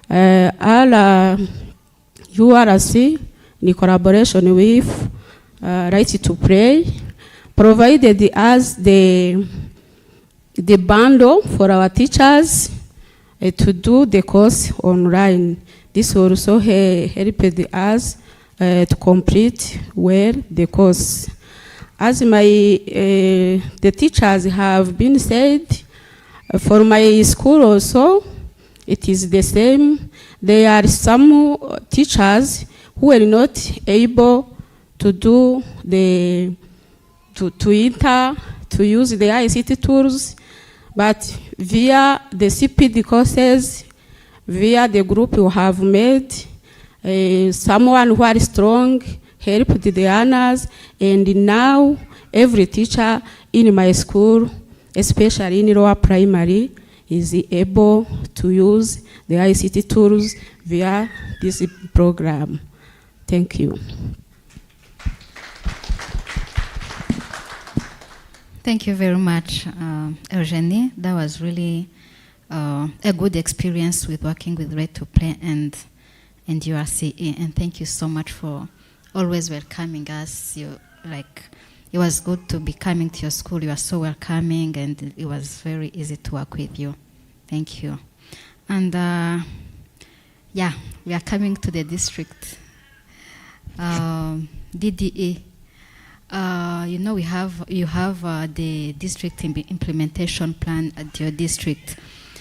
Our URC, in collaboration with Right to Play, provided us the bundle for our teachers to do the course online. This also helped us to complete well the course. As the teachers have been said, for my school also, it is the same. There are some teachers who are not able to do to use the ICT tools, but via the CPD courses, via the group you have made, someone who are strong helped the others, and now every teacher in my school, especially in lower primary, is able to use the ICT tools via this program. Thank you. Thank you very much, Eugenie. That was really a good experience with working with Right to Play and URCE. And thank you so much for always welcoming us. It was good to be coming to your school. You are so welcoming, and it was very easy to work with you. Thank you. And yeah, we are coming to the district. DDE. You know, you have the district implementation plan at your district.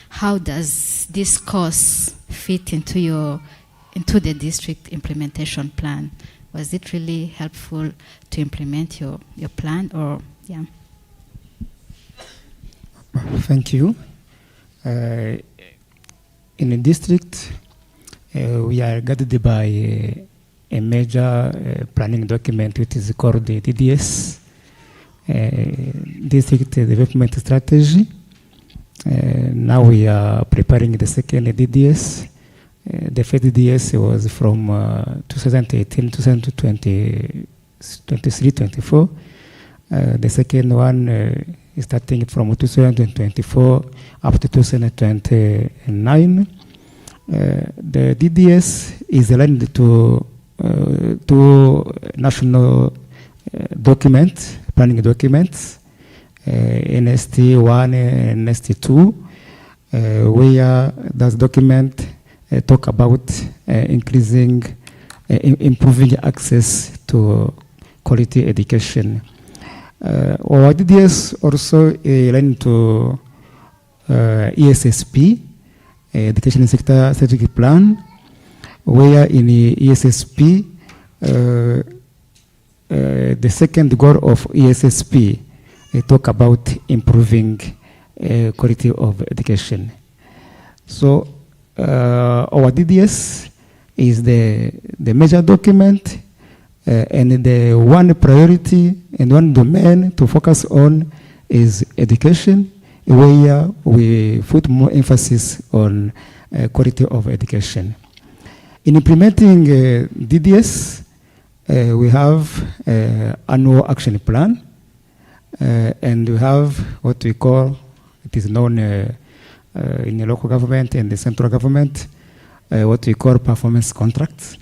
How does this course fit into the district implementation plan? Was it really helpful to implement your plan, or yeah? Thank you. In the district, we are guided by a major planning document, which is called the DDS, District Development Strategy. Now we are preparing the second DDS. The first DDS was from 2018 to 2023-24. The second one is starting from 2024 up to 2029. The DDS is aligned to national documents, planning documents, NST1 and NST2, where those documents talk about improving access to quality education. Our DDS also aligned to ESSP, Education Sector Strategic Plan, where in the ESSP, the second goal of ESSP, talk about improving quality of education. So our DDS is the major document and the one priority and one domain to focus on is education, where we put more emphasis on quality of education. In implementing DDS, we have annual action plan, and we have what we call, it is known in the local government and the central government, what we call performance contracts.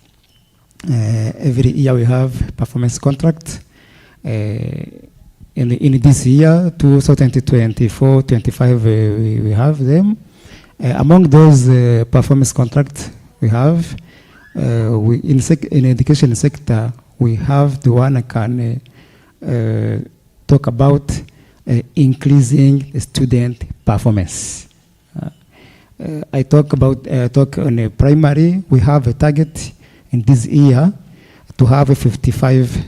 Every year we have performance contract. In this year, 2024-25, we have them. Among those performance contracts we have, in education sector, we have the one I can talk about increasing student performance. I talk on a primary. We have a target in this year to have a 55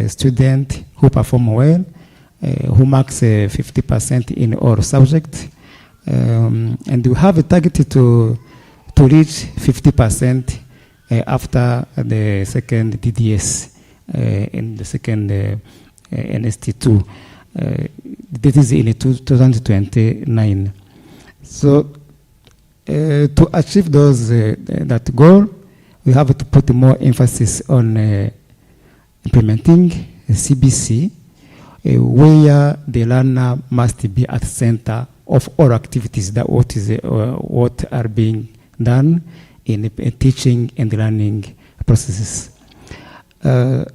students who perform well, who marks 50% in all subjects, and we have a target to reach 50% after the second DDS and the second NST2. This is in 2029. So to achieve that goal, we have to put more emphasis on implementing CBC, where the learner must be at the center of all activities that what are being done in teaching and learning processes. To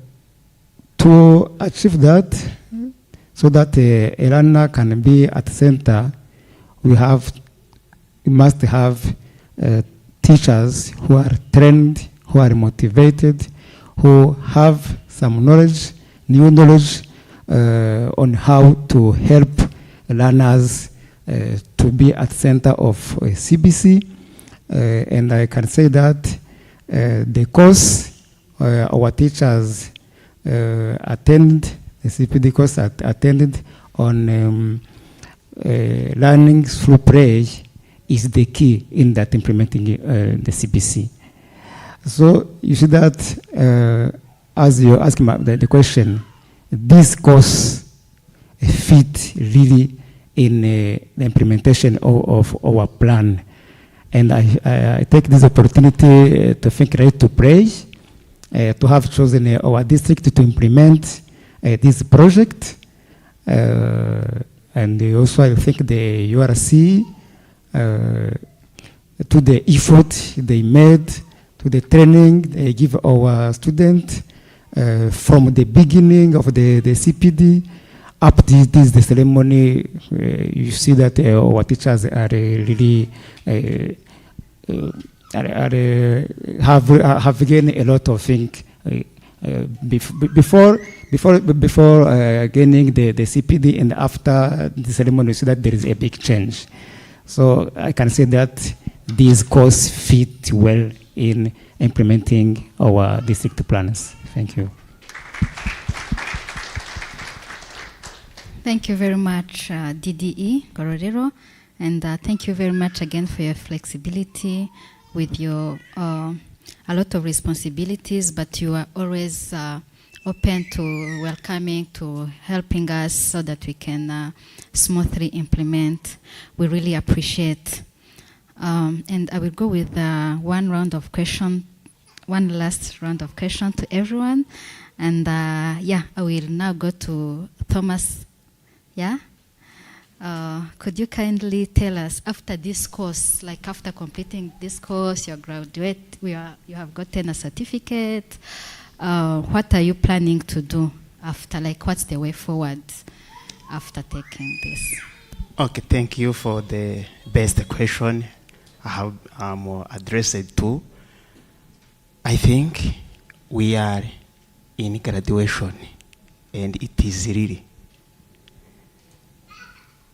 achieve that, so that a learner can be at the center, we must have teachers who are trained, who are motivated, who have some knowledge, new knowledge on how to help learners to be at the center of CBC. And I can say that the course our teachers attend, the CPD course attended on learning through play is the key in that implementing the CBC. So you see that as you ask the question, this course fit really in the implementation of our plan. And I take this opportunity to thank Right to Pray, to have chosen our district to implement this project. And also I thank the URC to the effort they made, to the training they give our students from the beginning of the CPD up to the ceremony. You see that our teachers are really have gained a lot of things before gaining the CPD, and after the ceremony you see that there is a big change. So I can say that these courses fit well in implementing our district plans. Thank you. Thank you very much, DDE Gororero, and thank you very much again for your flexibility with your a lot of responsibilities, but you are always open to welcoming, to helping us so that we can smoothly implement. We really appreciate. And I will go with one last round of question to everyone. And I will now go to Thomas. Yeah? Could you kindly tell us, after this course, like after completing this course, you have gotten a certificate, what are you planning to do after? Like, what's the way forward after taking this? Okay, thank you for the best question I have addressed to. I think we are in graduation, and it is really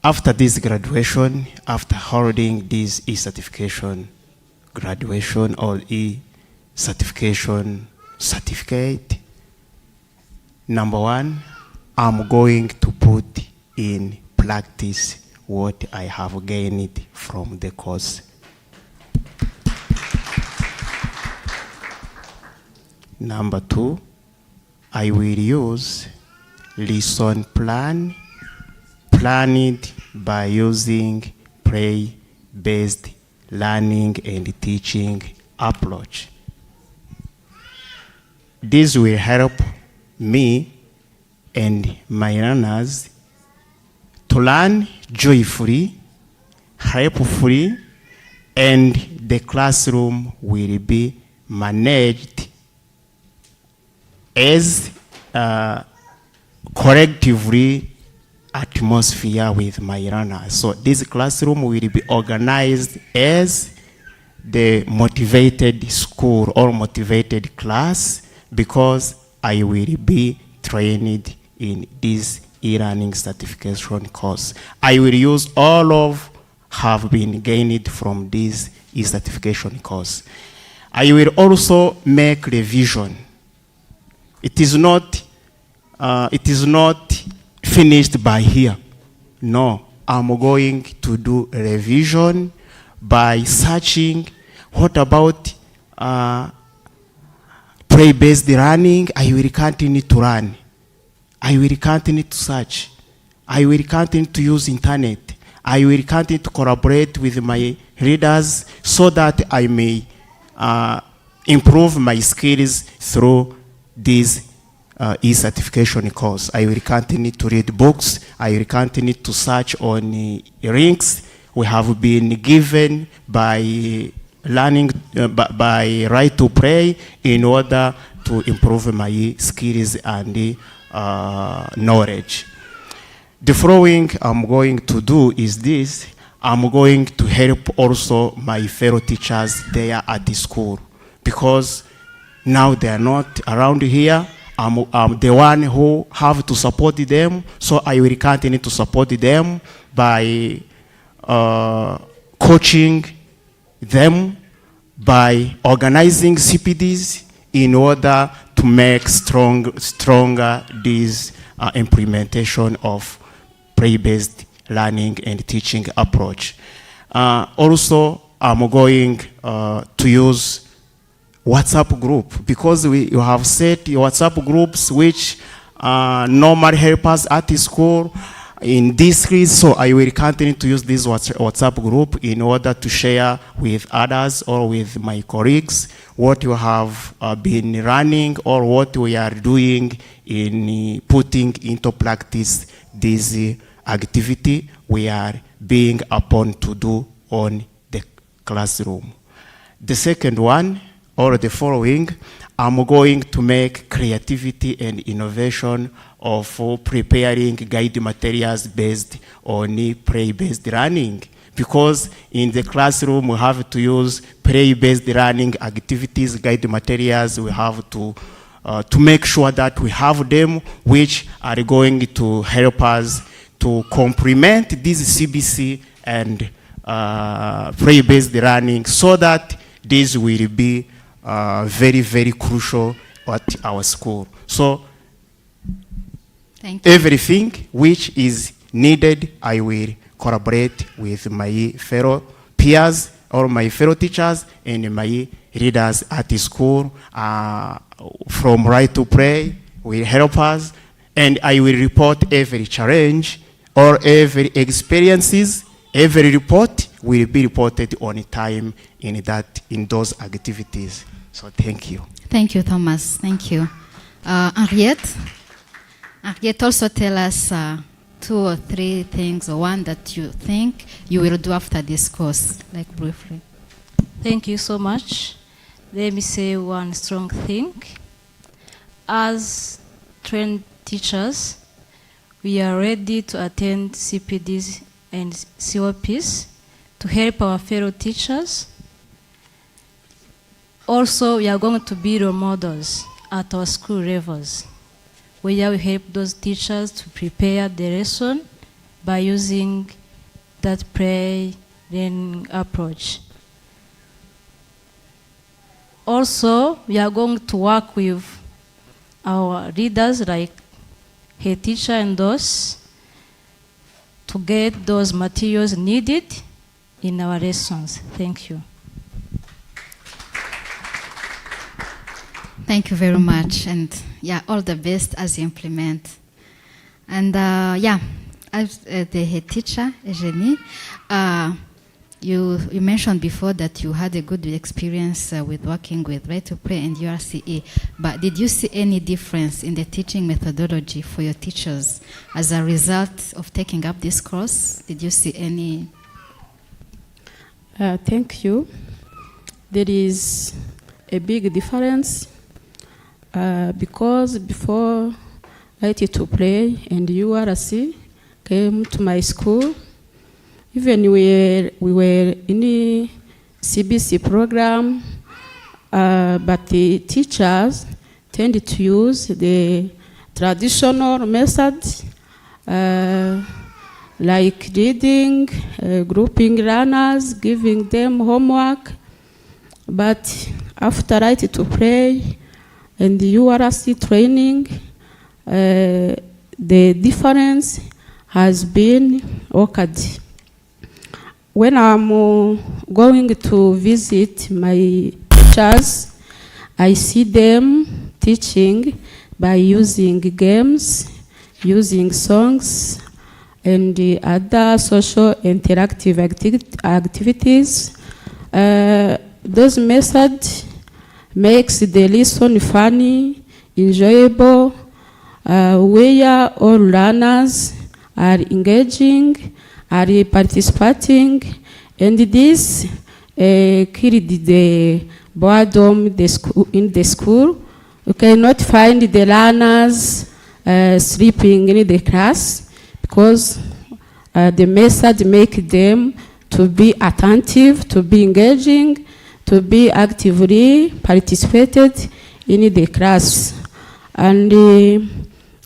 After this graduation, after holding this e-certification graduation or e-certification certificate, number one, I'm going to put in practice what I have gained from the course. Number two, I will use lesson plan planned by using play-based learning and teaching approach. This will help me and my learners to learn joyfully, helpfully, and the classroom will be managed as collectively atmosphere with my learners. So this classroom will be organized as the motivated school or motivated class, because I will be trained in this e-learning certification course. I will use all of have been gained from this e-certification course. I will also make revision. It is not finished by here. No, I'm going to do a revision by searching what about play-based learning. I will continue to learn. I will continue to search. I will continue to use internet. I will continue to collaborate with my readers so that I may improve my skills through this e-certification course. I will continue to read books. I will continue to search on links we have been given by learning, by Right to Play, in order to improve my skills and knowledge. The following I'm going to do is this. I'm going to help also my fellow teachers there at the school, because now they are not around here. I'm the one who have to support them, so I will continue to support them by coaching them, by organizing CPDs in order to make stronger this implementation of play-based learning and teaching approach. Also, I'm going to use WhatsApp group, because you have set WhatsApp groups which normally help us at the school in this case. So I will continue to use this WhatsApp group in order to share with others or with my colleagues what you have been running or what we are doing in putting into practice this activity we are being upon to do on the classroom. The second one, or the following, I'm going to make creativity and innovation of preparing guide materials based on play-based learning. Because in the classroom we have to use play-based learning activities, guide materials. We have to make sure that we have them, which are going to help us to complement this CBC and play-based learning, so that this will be very, very crucial at our school. So Thank you. everything which is needed, I will collaborate with my fellow peers or my fellow teachers and my readers at the school. From Right to Play will help us, and I will report every challenge or every experiences. Every report will be reported on time in those activities. So thank you. Thank you, Thomas. Thank you. Henriette? Henriette, also tell us 2 or 3 things, or one that you think you will do after this course, like briefly. Thank you so much. Let me say one strong thing. As trained teachers, we are ready to attend CPDs and COPs to help our fellow teachers. Also, we are going to be role models at our school levels, where we help those teachers to prepare the lesson by using that play learning approach. Also, we are going to work with our leaders like head teacher and those to get those materials needed in our lessons. Thank you. Thank you very much, and yeah, all the best as you implement. And yeah, as the head teacher, Eugenie, you mentioned before that you had a good experience with working with Right to Play and URCE, but did you see any difference in the teaching methodology for your teachers as a result of taking up this course? Did you see any? Thank you. There is a big difference because before Right to Play and URC came to my school, even we were in a CBC program, but the teachers tended to use the traditional methods like reading, grouping learners, giving them homework. But after Right to Play and the URC training, the difference has been occurred. When I'm going to visit my teachers, I see them teaching by using games, using songs, and the other social interactive activities. Those methods makes the lesson funny, enjoyable, where all learners are engaging, are participating, and this killed the boredom in the school. You cannot find the learners sleeping in the class because the method make them to be attentive, to be engaging, to be actively participated in the class. And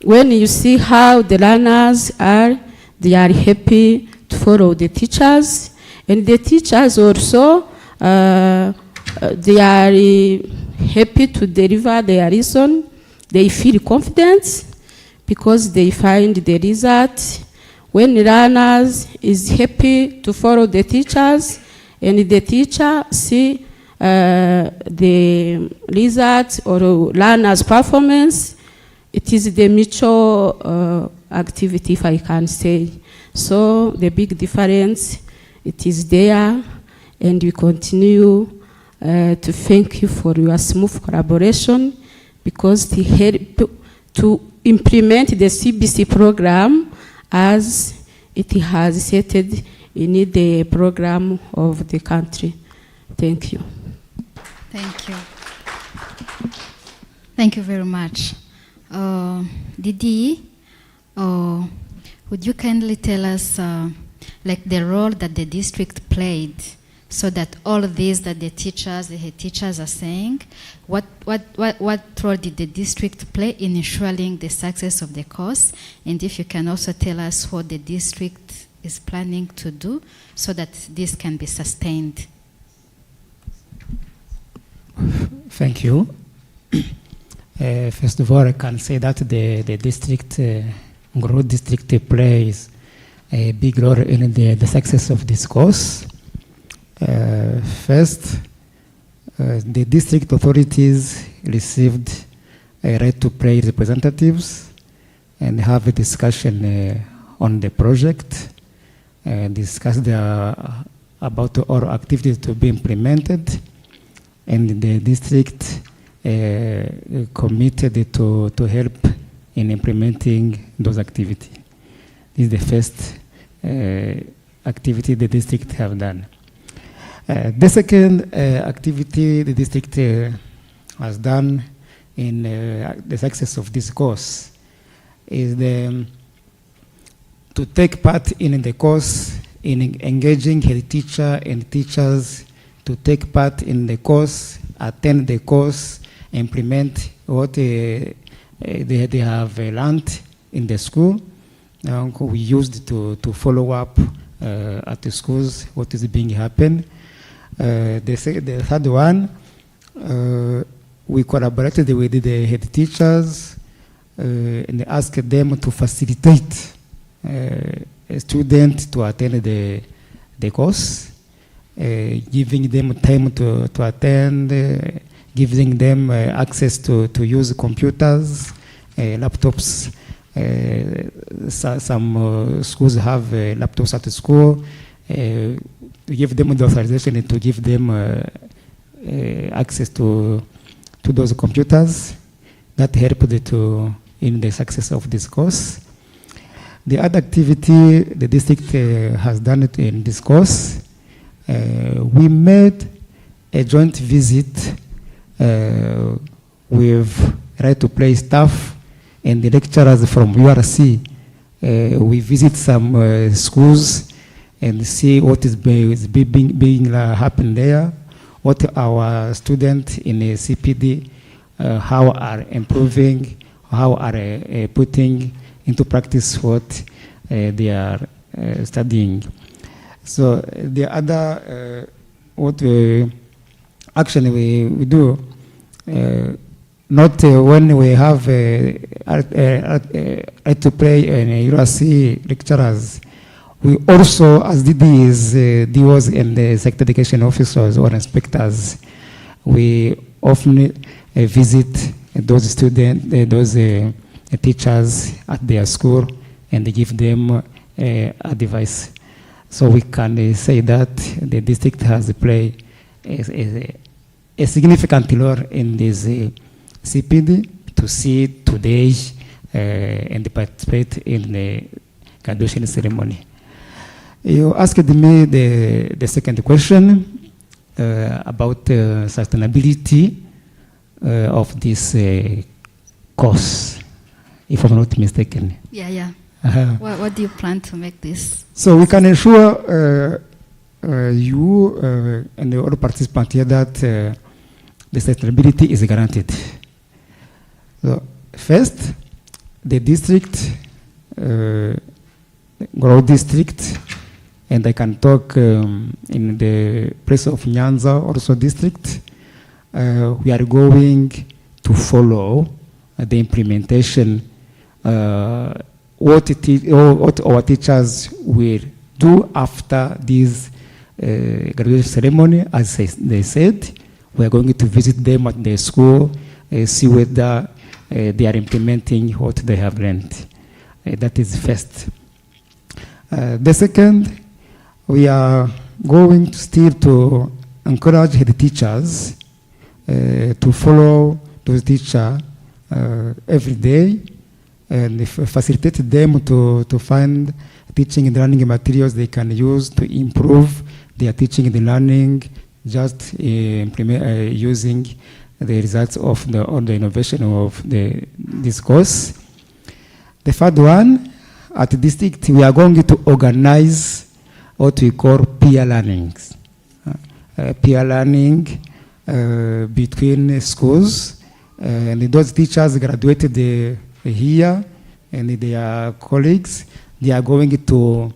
when you see how the learners are, they are happy to follow the teachers, and the teachers also they are happy to deliver their lesson. They feel confident because they find the result. When learners is happy to follow the teachers, and the teacher see the result or learners' performance, it is the mutual activity, if I can say. So the big difference, it is there, and we continue to thank you for your smooth collaboration, because to help to implement the CBC program as it has stated in the program of the country. Thank you. Thank you. Thank you very much. Didi, would you kindly tell us like the role that the district played, so that all of these that the head teachers are saying, what role did the district play in ensuring the success of the course? And if you can also tell us what the district is planning to do so that this can be sustained. Thank you. First of all, I can say that the district, Nguru district plays a big role in the success of this course. First, the district authorities received a right to play representatives and have a discussion on the project, discuss about all activities to be implemented, and the district committed to help in implementing those activities. This is the first activity the district have done. The second activity the district has done in the success of this course is to take part in the course in engaging head teacher and teachers to take part in the course, attend the course, implement what they have learned in the school, we used to follow up at the schools what is being happened. The third one, we collaborated with the head teachers and asked them to facilitate a student to attend the course, giving them time to attend, giving them access to use computers, laptops. Some schools have laptops at the school. We give them the authorization to give them access to those computers. That helped in the success of this course. The other activity the district has done it in this course, we made a joint visit with Right to Play staff and the lecturers from URC. We visit some schools and see what is being happen there, what our students in a CPD, how are improving, how are putting into practice what they are studying. So the other, what we do, not when we have to play in URC lecturers, we also, as DOs and the sector education officers or inspectors, we often visit those students, those teachers at their school and give them advice. So we can say that the district has played a significant role in this CPD to see today and participate in the graduation ceremony. You asked me the second question about sustainability of this course, if I'm not mistaken. Yeah. What do you plan to make this? So we can ensure you and the other participants here that the sustainability is guaranteed. So first, the district, Grow district, and I can talk in the place of Nyanza, also district, we are going to follow the implementation, what our teachers will do after this graduation ceremony. As they said, we are going to visit them at their school, see whether they are implementing what they have learned. That is first. The second, we are going to still to encourage the teachers to follow those teachers every day and facilitate them to find teaching and learning materials they can use to improve their teaching and learning, just using the results of the innovation of this course. The third one, at the district, we are going to organize what we call peer learnings. Peer learning between schools, and those teachers graduated here, and their colleagues, they are going to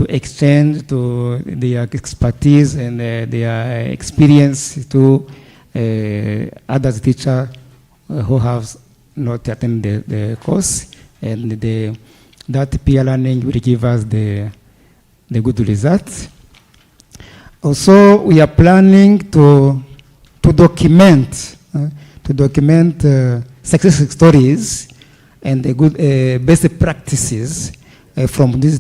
exchange to their expertise and their experience to other teachers who have not attended the course, and that peer learning will give us the good results. Also, we are planning to document success stories and the good best practices from these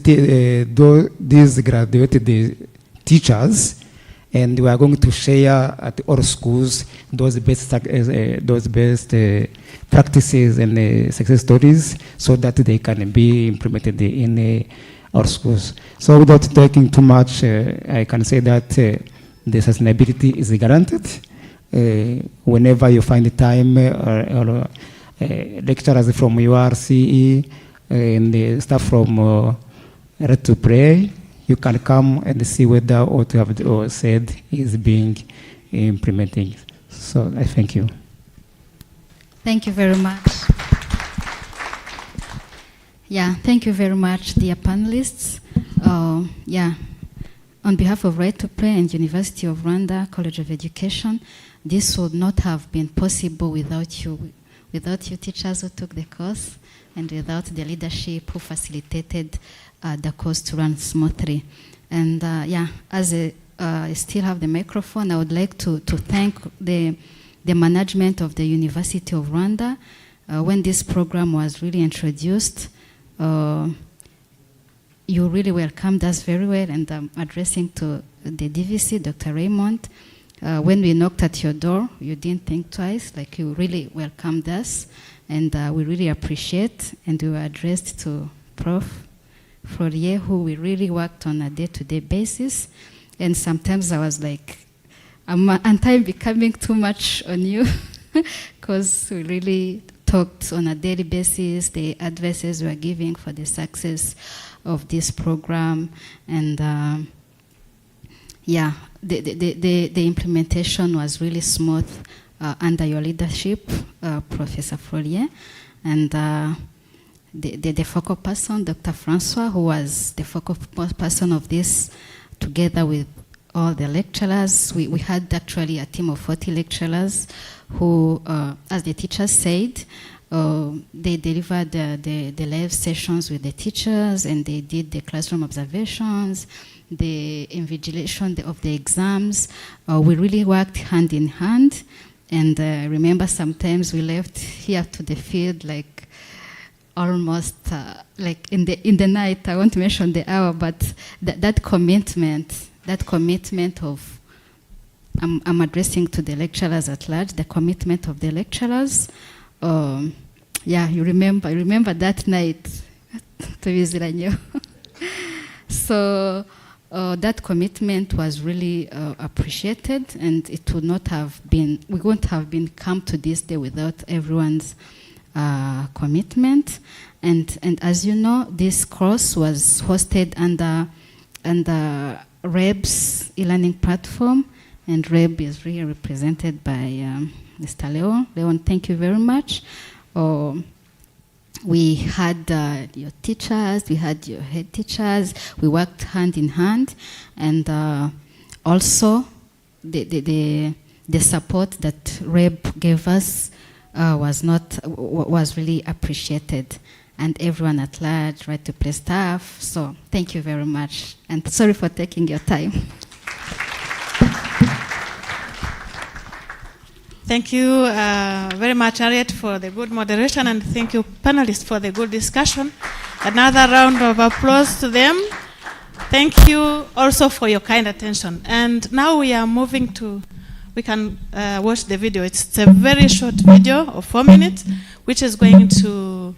graduated teachers, and we are going to share at all schools those best practices and success stories, so that they can be implemented in our schools. So without talking too much, I can say that the sustainability is guaranteed. Whenever you find the time, or lecturers from URCE and the staff from Right to Play, you can come and see whether what you have said is being implemented. So I thank you. Thank you very much. Yeah, thank you very much, dear panelists. On behalf of Right to Play and University of Rwanda College of Education, this would not have been possible without you teachers who took the course, and without the leadership who facilitated the course to run smoothly. And as I still have the microphone, I would like to thank the management of the University of Rwanda. When this program was really introduced, you really welcomed us very well, and I'm addressing to the DVC, Dr. Raymond. When we knocked at your door, you didn't think twice, like you really welcomed us, and we really appreciate, and we were addressed to Prof. Florier, who we really worked on a day-to-day basis, and sometimes I was like, aren't I becoming too much on you? Because we really talked on a daily basis, the advices we are giving for the success of this program, and the implementation was really smooth under your leadership, Professor Florier, and the focal person, Dr. Francois, who was the focal person of this, together with all the lecturers. We had actually a team of 40 lecturers who, as the teachers said, they delivered the live sessions with the teachers, and they did the classroom observations, the invigilation of the exams. We really worked hand in hand, and remember sometimes we left here to the field like almost like in the night. I won't mention the hour, but that commitment of, I'm addressing to the lecturers at large, the commitment of the lecturers. You remember that night. So that commitment was really appreciated, and it would not have been, we wouldn't have been come to this day without everyone's commitment. And as you know, this course was hosted under REB's e-learning platform, and REB is really represented by Mr. Leon. Leon, thank you very much. We had your teachers, we had your head teachers, we worked hand in hand, and also the support that REB gave us was really appreciated, and everyone at large, Right to Play staff. So thank you very much, and sorry for taking your time. Thank you very much, Harriet, for the good moderation, and thank you, panelists, for the good discussion. Another round of applause to them. Thank you also for your kind attention. And now we are moving to, we can watch the video. It's a very short video of 4 minutes, which is going to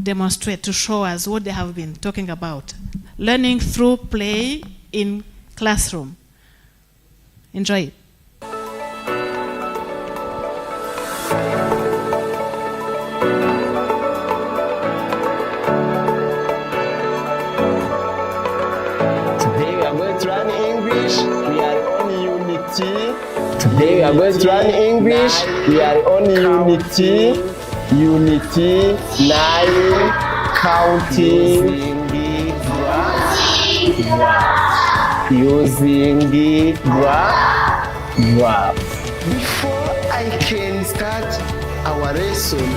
demonstrate, to show us what they have been talking about. Learning through play in classroom. Enjoy it. Today we are going to learn English. We are on Unity 9, counting, using graph. Before I can start our lesson,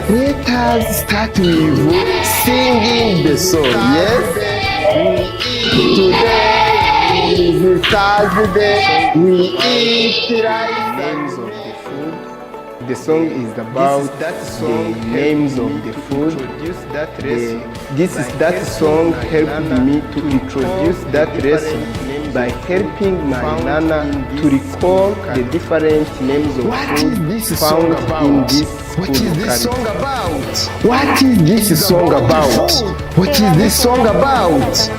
let us start with singing the song. Yes. Today is Thursday, we eat rice. Names of the food. The song is about the names of the food. That song helped me to introduce that lesson by helping my nana to recall the different names of food found in this food. What is this song about? What is this song about? What is this song about?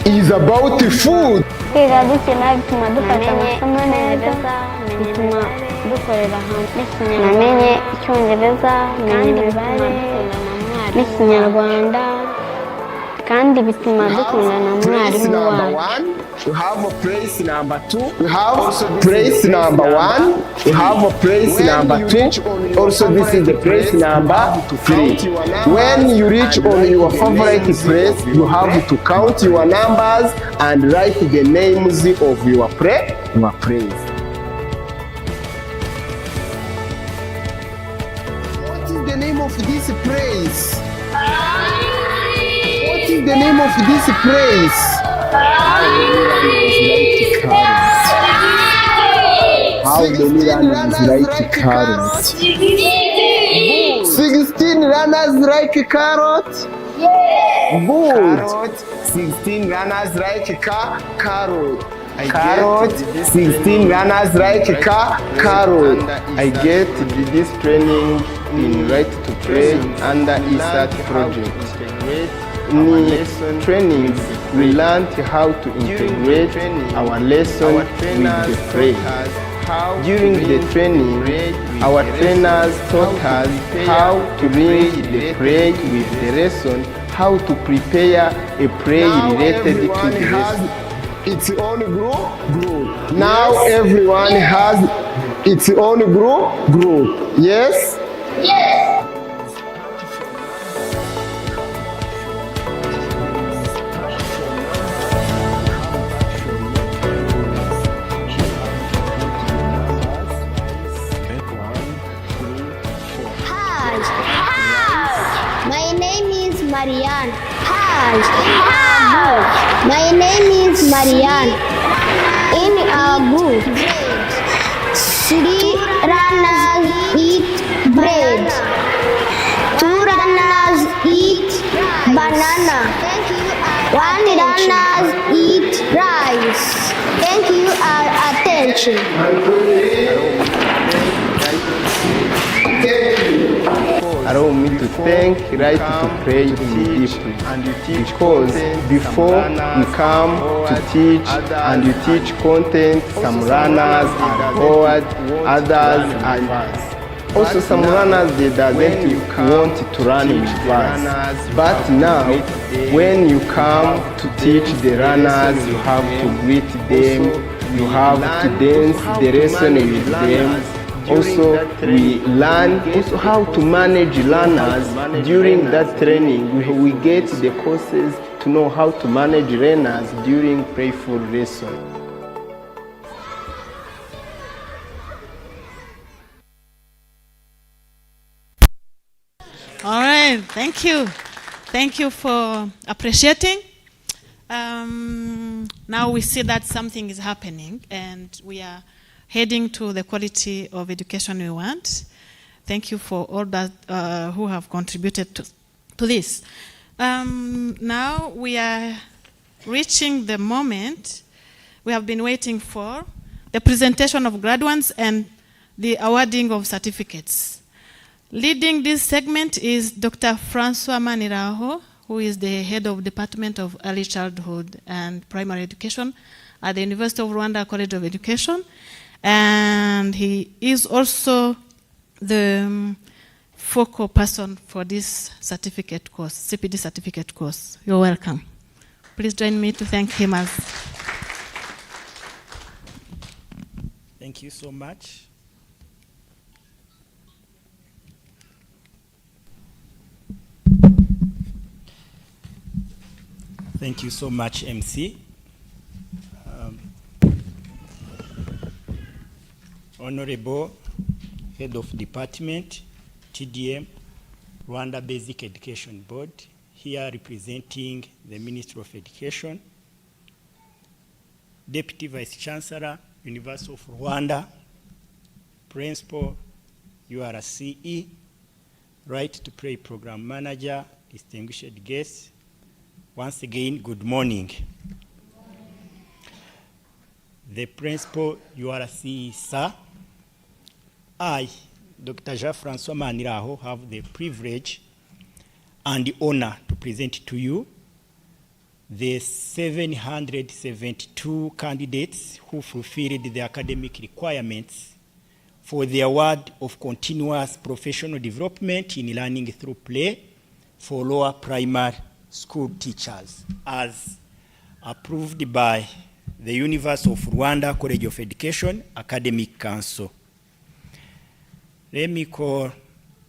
Is about the food. Kwiga dukina bituma dufata amasomo neza, bituma dukorera hamwe. Namenye Icyongereza, namenye imibare n'ikinyarwanda, kandi kandi bituma dukundana na mwarimu wacu. We have a place number 2. We have place number 1. We have a place number 2. Also, this is the place number 3. When you reach on your favorite place, you have to count your numbers and write the names of your praise. What is the name of this praise? What is the name of this praise? How many runners like carrot? 16 runners like carrot? Good. 16 runners like carrot. Carrot. 16 runners like carrot. I get this training in Right to Pray under ESAT project. In training, we learned how to integrate our lesson with the prayer. During the training, our trainers taught us how to link the prayer with the lesson, how to prepare a prayer related to the lesson. Its own group. Now everyone has its own group. Yes? Yes. My name is Marianne. Hi. My name is Marianne. In our group, 3 runners eat bread. 2 runners eat banana. 1 runners eat rice. Thank you for your attention. Allow me to thank Right to Pray deeply, because before you come to teach and you teach content, some runners are bored, others are also some runners they doesn't want to run with us. But now, when you come to teach the runners, you have to greet them, you have to dance the lesson with them. Also, we learn also how to manage learners. During that training, we get the courses to know how to manage learners during prayerful lesson. All right, thank you. Thank you for appreciating. Now we see that something is happening and we are heading to the quality of education we want. Thank you for all that who have contributed to this. Now we are reaching the moment we have been waiting for, the presentation of graduates and the awarding of certificates. Leading this segment is Dr. Francois Maniraho, who is the head of Department of Early Childhood and Primary Education at the University of Rwanda College of Education. And he is also the focal person for this certificate course, CPD certificate course. You're welcome. Please join me to thank him as. Thank you so much. Thank you so much, MC. Honorable Head of Department, TDM, Rwanda Basic Education Board, here representing the Ministry of Education, Deputy Vice Chancellor, University of Rwanda, Principal, URCE, Right to Pray Program Manager, distinguished guests. Once again, good morning. The Principal, URCE, sir. I, Dr. Jean-François Maniraho, have the privilege and the honor to present to you the 772 candidates who fulfilled the academic requirements for the award of continuous professional development in learning through play for lower primary school teachers as approved by the University of Rwanda College of Education Academic Council. Let me call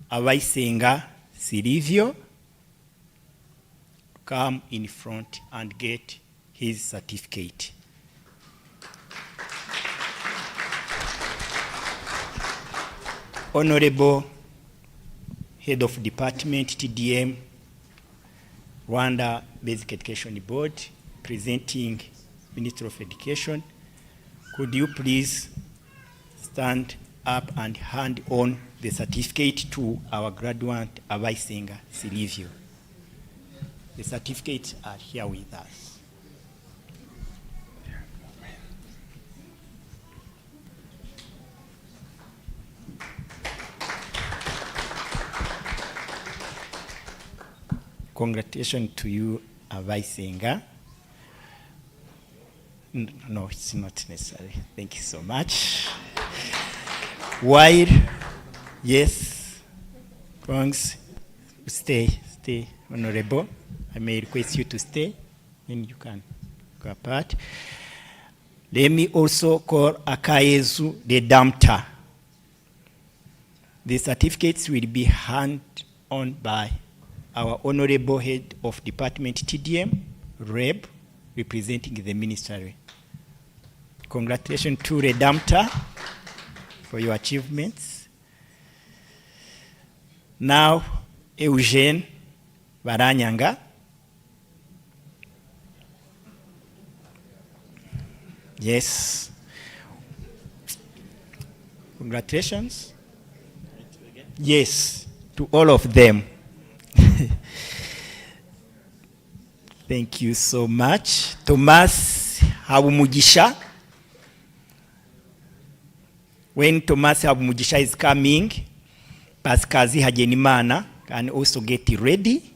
Abaisenga Silivio to come in front and get his certificate. Honorable Head of Department, TDM, Rwanda Basic Education Board, presenting Minister of Education, could you please stand up and hand on the certificate to our graduate Abaisenga Silivio. The certificates are here with us. Congratulations to you, Abaisenga. No, it's not necessary. Thank you so much. While, yes, thanks, stay, Honorable. I may request you to stay, then you can go apart. Let me also call Akayezu the Damta. The certificates will be handed on by our Honorable Head of Department TDM, Reb, representing the Ministry. Congratulations to Redamta for your achievements. Now, Eugene Baranyanga. Yes. Congratulations. Yes, to all of them. Thank you so much. Thomas Habumugisha. When Thomas Habumugisha is coming, Pascazi Hajenimana can also get ready.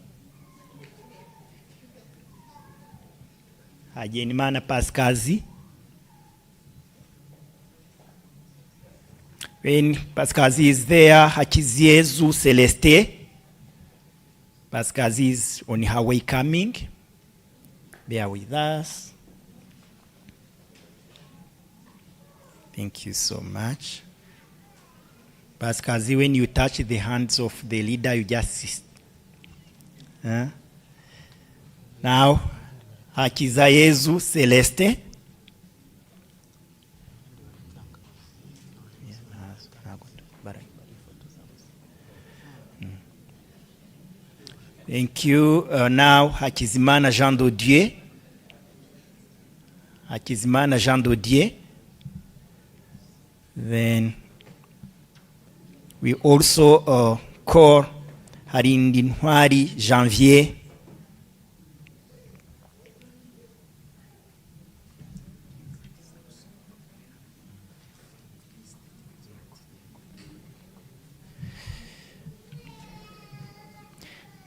Hajenimana Pascazi. When Pascazi is there, Hakiziezu Celeste. Pascazi is on her way coming. Bear with us. Thank you so much. Pascazi, when you touch the hands of the leader, you just Now, Hakizayezu Celeste. Thank you. Now, Hakizimana Jean Dodier. Hakizimana Jean Dodier. Then we also call Harindinwari Janvier.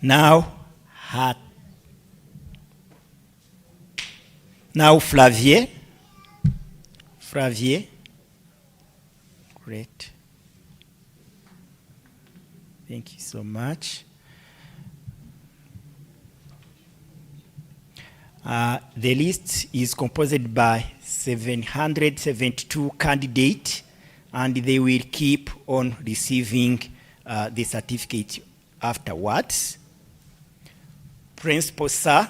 Now Flavier. Great. Thank you so much. The list is composed by 772 candidates, and they will keep on receiving the certificate afterwards. Principal Sir,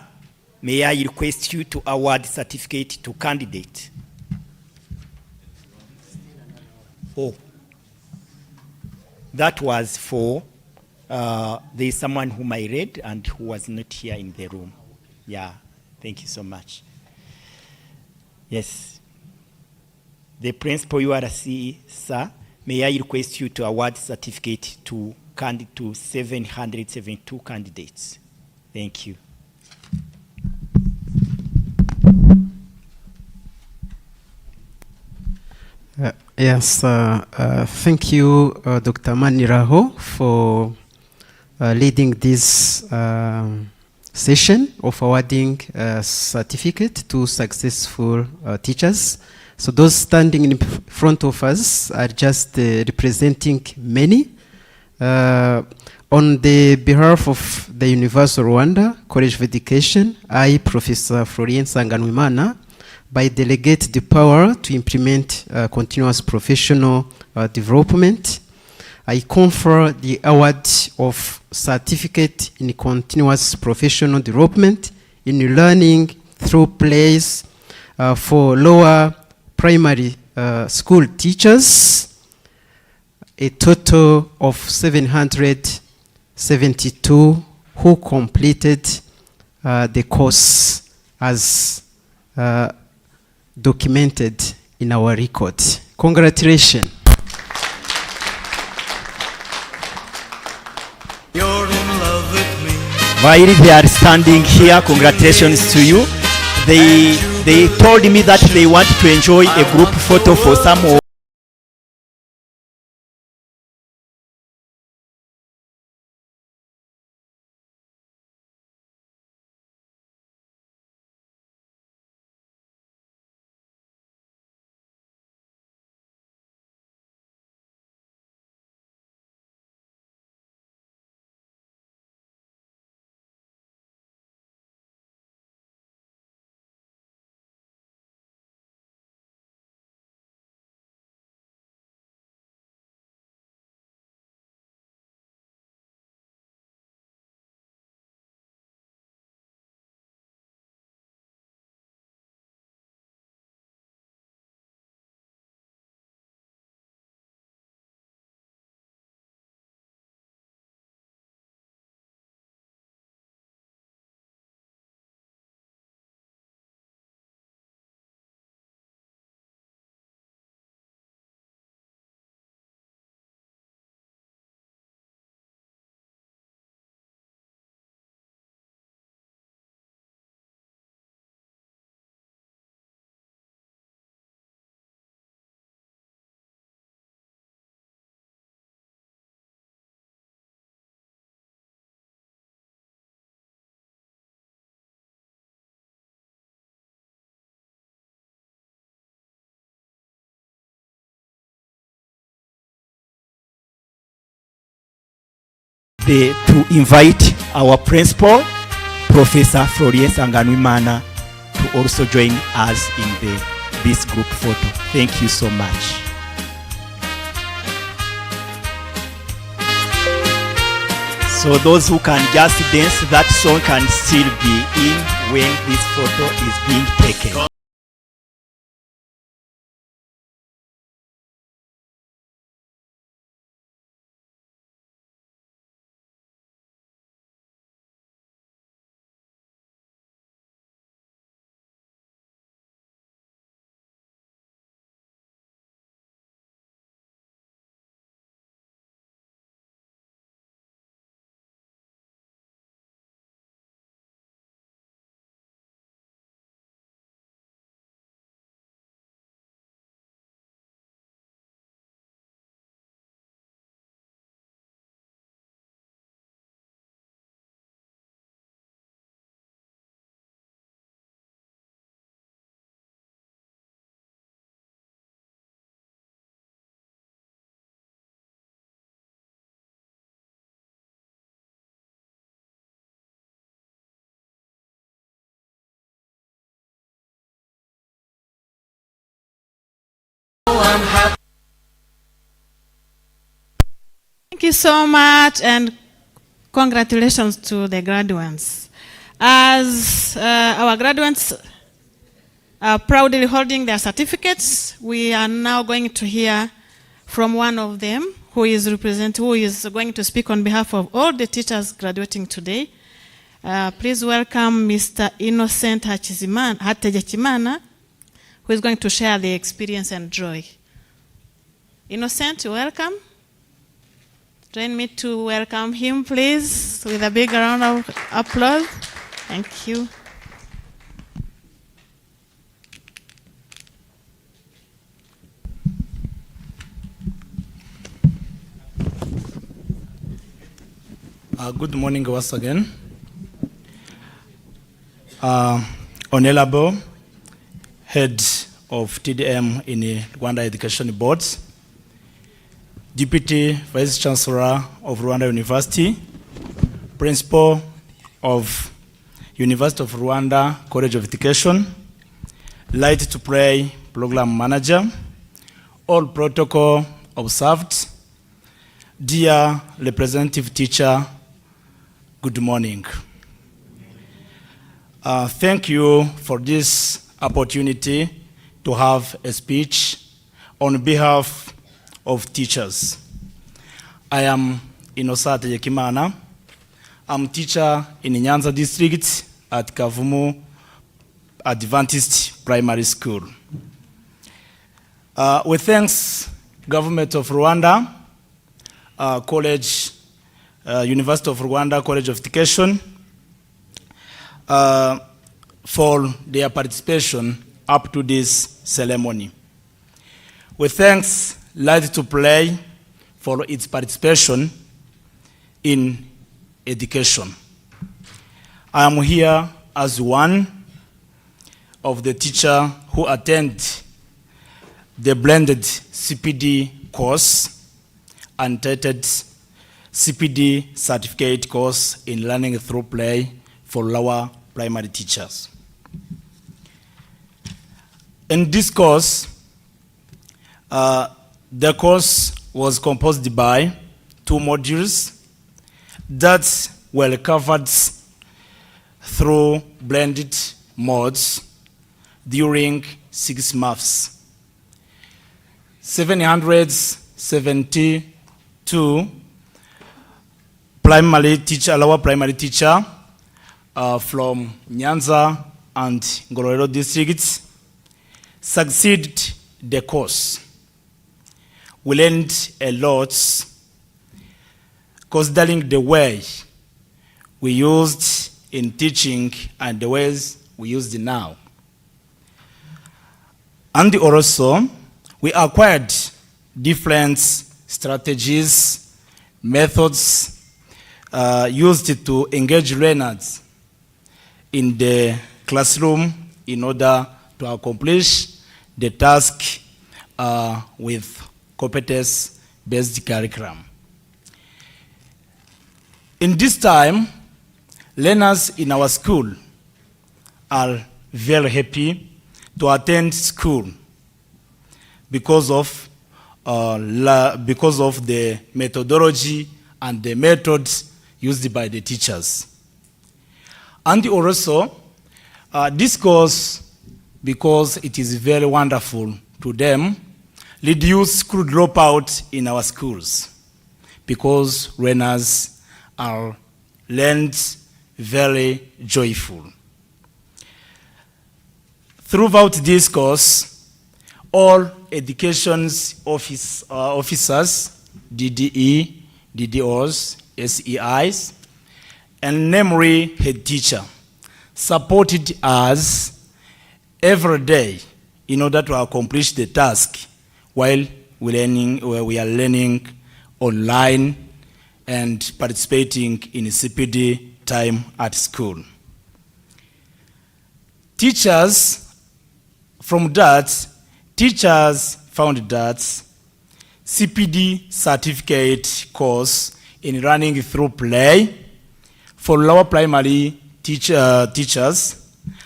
may I request you to award certificate to candidate? Oh, that was for, there is someone whom I read and who was not here in the room. Yeah, thank you so much. Yes. The Principal URC, Sir, may I request you to award certificate to 772 candidates. Thank you. Yes, thank you, Dr. Maniraho, for leading this session of awarding a certificate to successful teachers. So those standing in front of us are just representing many On the behalf of the University of Rwanda College of Education, I, Professor Florien Sanganwimana, by delegate the power to implement continuous professional development, I confer the award of Certificate in Continuous Professional Development in Learning Through Plays for lower primary school teachers, a total of 772 who completed the course as documented in our record. Congratulations. While they are standing here, congratulations to you. They told me that they want to enjoy a group photo for some of to invite our principal, Professor Florien Sanganwimana, to also join us in this group photo. Thank you so much. So those who can just dance that song can still be in when this photo is being taken. Thank you so much, and congratulations to the graduates. As our graduates are proudly holding their certificates, we are now going to hear from one of them who is going to speak on behalf of all the teachers graduating today. Please welcome Mr. Innocent Hatejekimana, who is going to share the experience and joy. Innocent, welcome. Join me to welcome him, please, with a big round of applause. Thank you. Good morning once again. Honorable Head of TDM in the Rwanda Education Boards, Deputy Vice Chancellor of Rwanda University, Principal of University of Rwanda College of Education, Light to Play Program Manager, all protocol observed. Dear representative teacher, good morning. Thank you for this opportunity to have a speech on behalf of teachers. I am Inosate Yekimana. I'm teacher in Nyanza district at Kavumu Adventist Primary School. We thanks government of Rwanda, University of Rwanda College of Education for their participation up to this ceremony. We thanks Light to Play for its participation in education. I am here as one of the teacher who attend the blended CPD course entitled CPD Certificate course in learning through play for lower primary teachers. In this course, the course was composed by 2 modules that were covered through blended modes during 6 months. 772 lower primary teacher from Nyanza and Ngororero districts succeeded the course. We learned a lot considering the way we used in teaching and the ways we use it now. And also, we acquired different strategies, methods used to engage learners in the classroom in order to accomplish the task with competence-based curriculum. In this time, learners in our school are very happy to attend school because of the methodology and the methods used by the teachers. And also, this course, because it is very wonderful to them, reduce school dropout in our schools because learners are learned very joyful. Throughout this course, all education officers, DDE, DDOs, SEIs, and namely head teacher, supported us every day in order to accomplish the task while we are learning online and participating in CPD time at school. Teachers found that CPD certificate course in running through play for lower primary teachers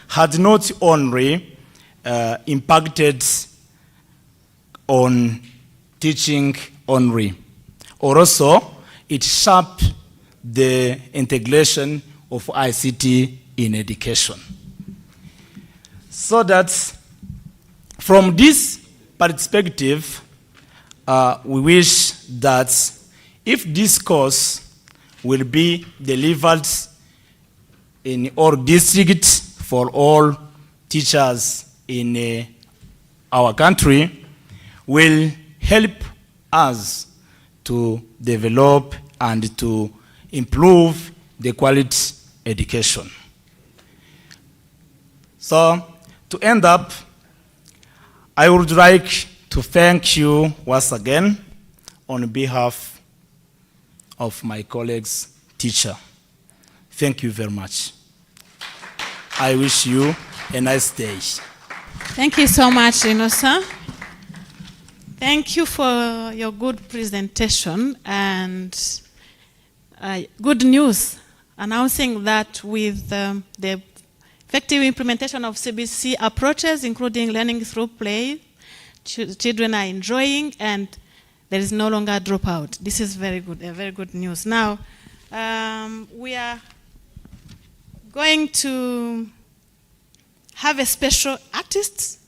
had not only impacted on teaching only, also it shaped the integration of ICT in education. So that from this perspective, we wish that if this course will be delivered in all districts for all teachers in our country, will help us to develop and to improve the quality education. So, to end up, I would like to thank you once again on behalf of my colleagues, teacher. Thank you very much. I wish you a nice day. Thank you so much, Inosa. Thank you for your good presentation and good news announcing that with the effective implementation of CBC approaches, including learning through play, children are enjoying and there is no longer dropout. This is very good news. Now, we are going to have a special artist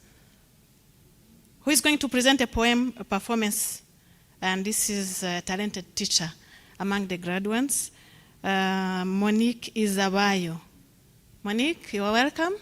who is going to present a poem, a performance, and this is a talented teacher among the graduates. Monique Izabayo. Monique, you are welcome.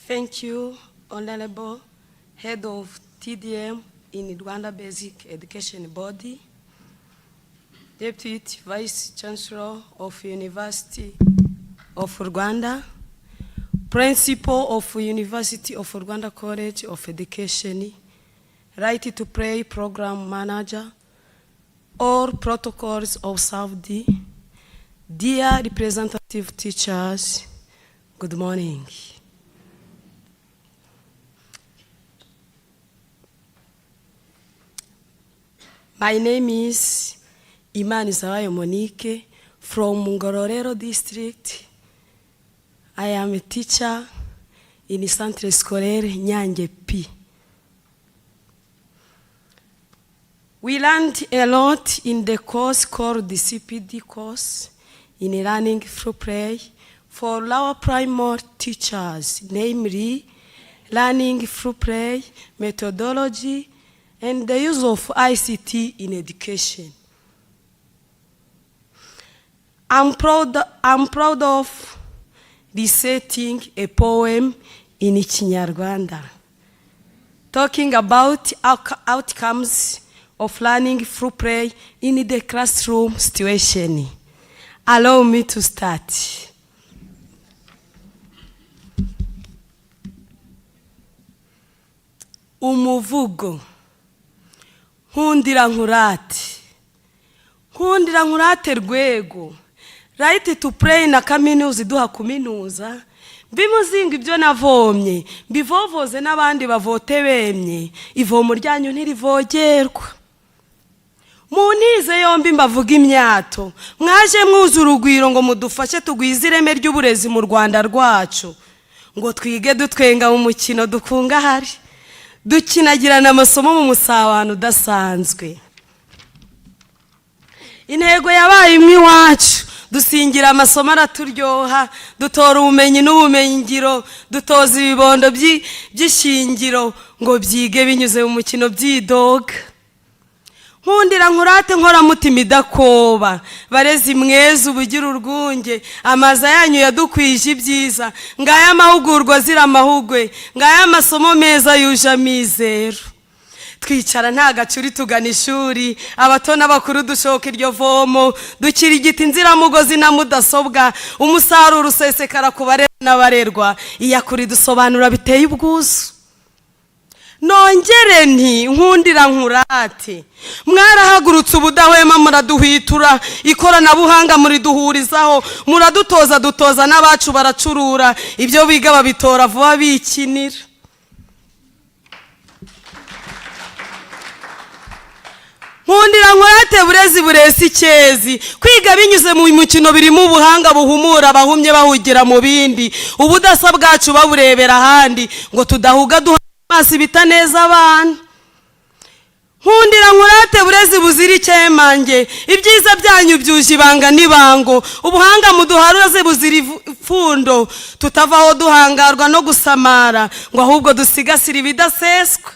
Thank you, Honorable Head of TDM in Rwanda Basic Education Body, Deputy Vice Chancellor of University of Rwanda, Principal of University of Rwanda College of Education, Right to Play Program Manager, all protocols observed, dear representative teachers, good morning. My name is Izabayo Monique from Ngororero district. I am a teacher in Centre Scolaire Nyange P. We learned a lot in the course called the CPD course in learning through play for our primary teachers, namely learning through play, methodology, and the use of ICT in education. I'm proud of reciting a poem in Kinyarwanda, talking about outcomes of learning through play in the classroom situation. Allow me to start. Umuvugo. Nkundira nkurate rwego, right to pray na kaminuza iduha kuminuza, bimuzinga ibyo navomye, bivovoze n'abandi bavote bemye, ivomo ryanyu ntirivogerwa. Munize yombi mbavuga imyato, mwaje mwuza urugwiro ngo mudufashe tugwize ireme ry'uburezi mu Rwanda rwacu, ngo twige dutwenga mu mukino dukungahari, dukinagirana amasomo mu musabano udasanzwe. Intego yabaye imwe iwacu, dusingira amasomo araturyoha, dutora ubumenyi n'ubumenyingiro, dutoza ibibondo by'ishingiro ngo byige binyuze mu mukino byidoga. Nkundira nkurate nkora mutima idakoba, barezi mwezi ubugira urwunge, amaza yanyu yadukwije ibyiza, ngaya amahugurwa zira amahugwe, ngaya amasomo meza yuje amizero. Twicara nta gacuri tugana ishuri, abato n'abakuru dushoka iryo vomo, dukira igiti inziramugozi na mudasobwa, umusaruro usesekara ku barera n'abarerwa, iyakuri dusobanura biteye ubwuzu. Nongere nti nkundira nkurate, mwarahagurutse ubudahwema muraduhwitura, ikoranabuhanga muriduhurizaho, muradutoza dutoza n'abacu baracurura, ibyo biga babitora vuba bikinira. Nkundira nkurate burezi buresi icyezi, kwiga binyuze mu mukino birimo ubuhanga buhumura abahumye bahugira mu bindi, ubudasa bwacu baburebera ahandi, ngo tudahuga mazi bitaneza abana. Nkundira nkurate burezi buzira icyemange, ibyiza byanyu byuje ibanga n'ibango, ubuhanga muduharuze buzira ipfundo, tutavaho duhangarwa no gusamara, ngo ahubwo dusigasira ibidaseswa.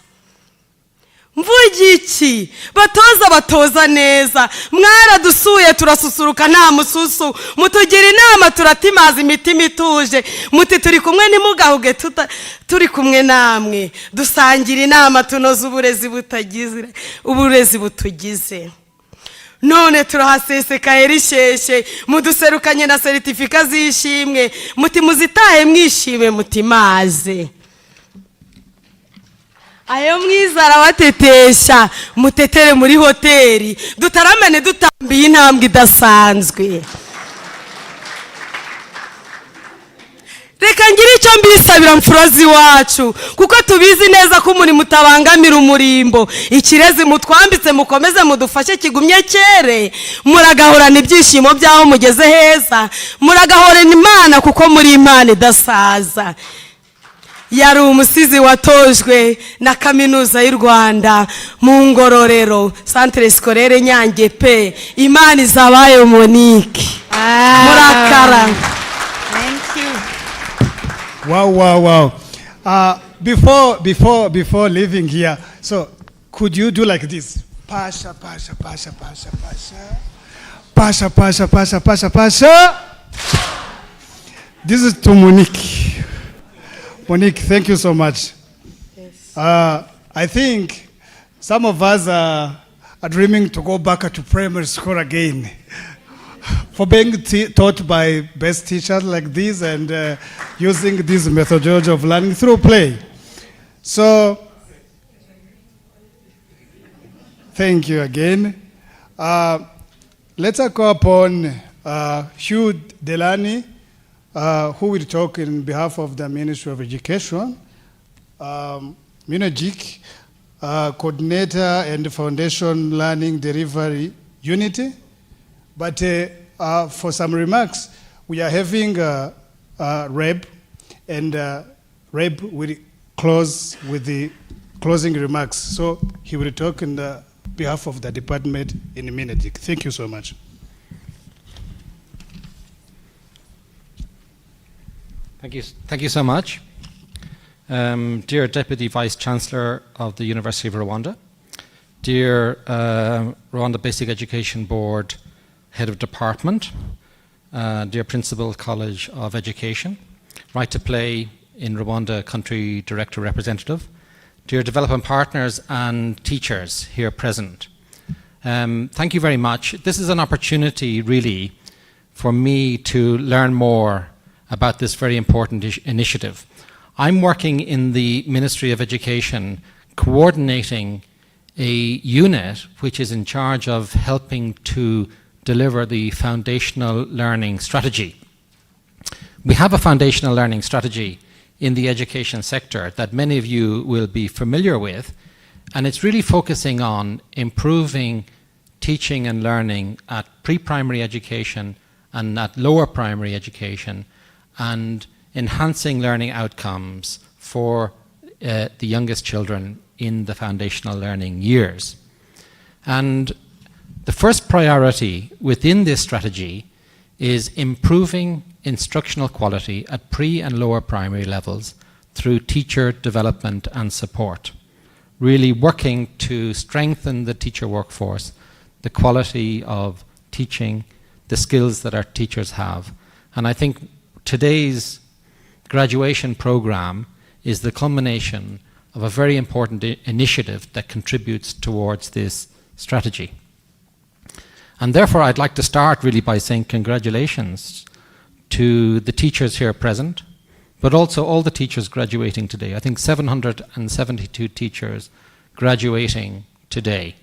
Mvugiki batoza neza, mwaradusuye turasusuruka nta mususu, mutugira inama turatimaza imitima ituje, muti turi kumwe ntimugahuge turi kumwe namwe, dusangira inama tunoza uburezi butugize. none turahasesekaye risheshe muduserukanye na seritifika z'ishimwe muti muzitahe mwishime muti maze ayo mwiza arabatetesha mutetere muri hoteli dutaramane dutambiye intambwe idasanzwe. Reka ngire icyo mbisabira mfurazi wacu kuko tubizi neza ko muri mutabangamira umurimbo ikirezi mutwambitse mukomeze mudufashe kigumye cyere muragahorana ibyishimo byaho mugeze heza muragahorana Imana kuko muri Imana idasaza. Yari umusizi watojwe na kaminuza y'u Rwanda mu Ngororero Centre Scolaire Nyange pe Imana izabaye Monique murakara. Wow. Before leaving here, so could you do like this? Pasha. This is to Monique. Monique, thank you so much. Yes. I think some of us are dreaming to go back to primary school again. For being taught by best teachers like this and using this methodology of learning through play. So, thank you again. Let's call upon Hugh Delany, who will talk in behalf of the Ministry of Education, MINOGIC, Coordinator and Foundation Learning Delivery Unity. But for some remarks, we are having Reb, and Reb will close with the closing remarks. So he will talk on the behalf of the department in a minute. Thank you so much. Thank you so much. Dear Deputy Vice Chancellor of the University of Rwanda, dear Rwanda Basic Education Board Head of Department, dear Principal College of Education, Right to Play in Rwanda Country Director Representative, dear development partners and teachers here present. Thank you very much. This is an opportunity really for me to learn more about this very important initiative. I'm working in the Ministry of Education coordinating a unit which is in charge of helping to deliver the foundational learning strategy. We have a foundational learning strategy in the education sector that many of you will be familiar with, and it's really focusing on improving teaching and learning at pre-primary education and at lower primary education, and enhancing learning outcomes for the youngest children in the foundational learning years. And the first priority within this strategy is improving instructional quality at pre and lower primary levels through teacher development and support, really working to strengthen the teacher workforce, the quality of teaching, the skills that our teachers have. And I think today's graduation program is the culmination of a very important initiative that contributes towards this strategy. And therefore I'd like to start really by saying congratulations to the teachers here present, but also all the teachers graduating today. I think 772 teachers graduating today.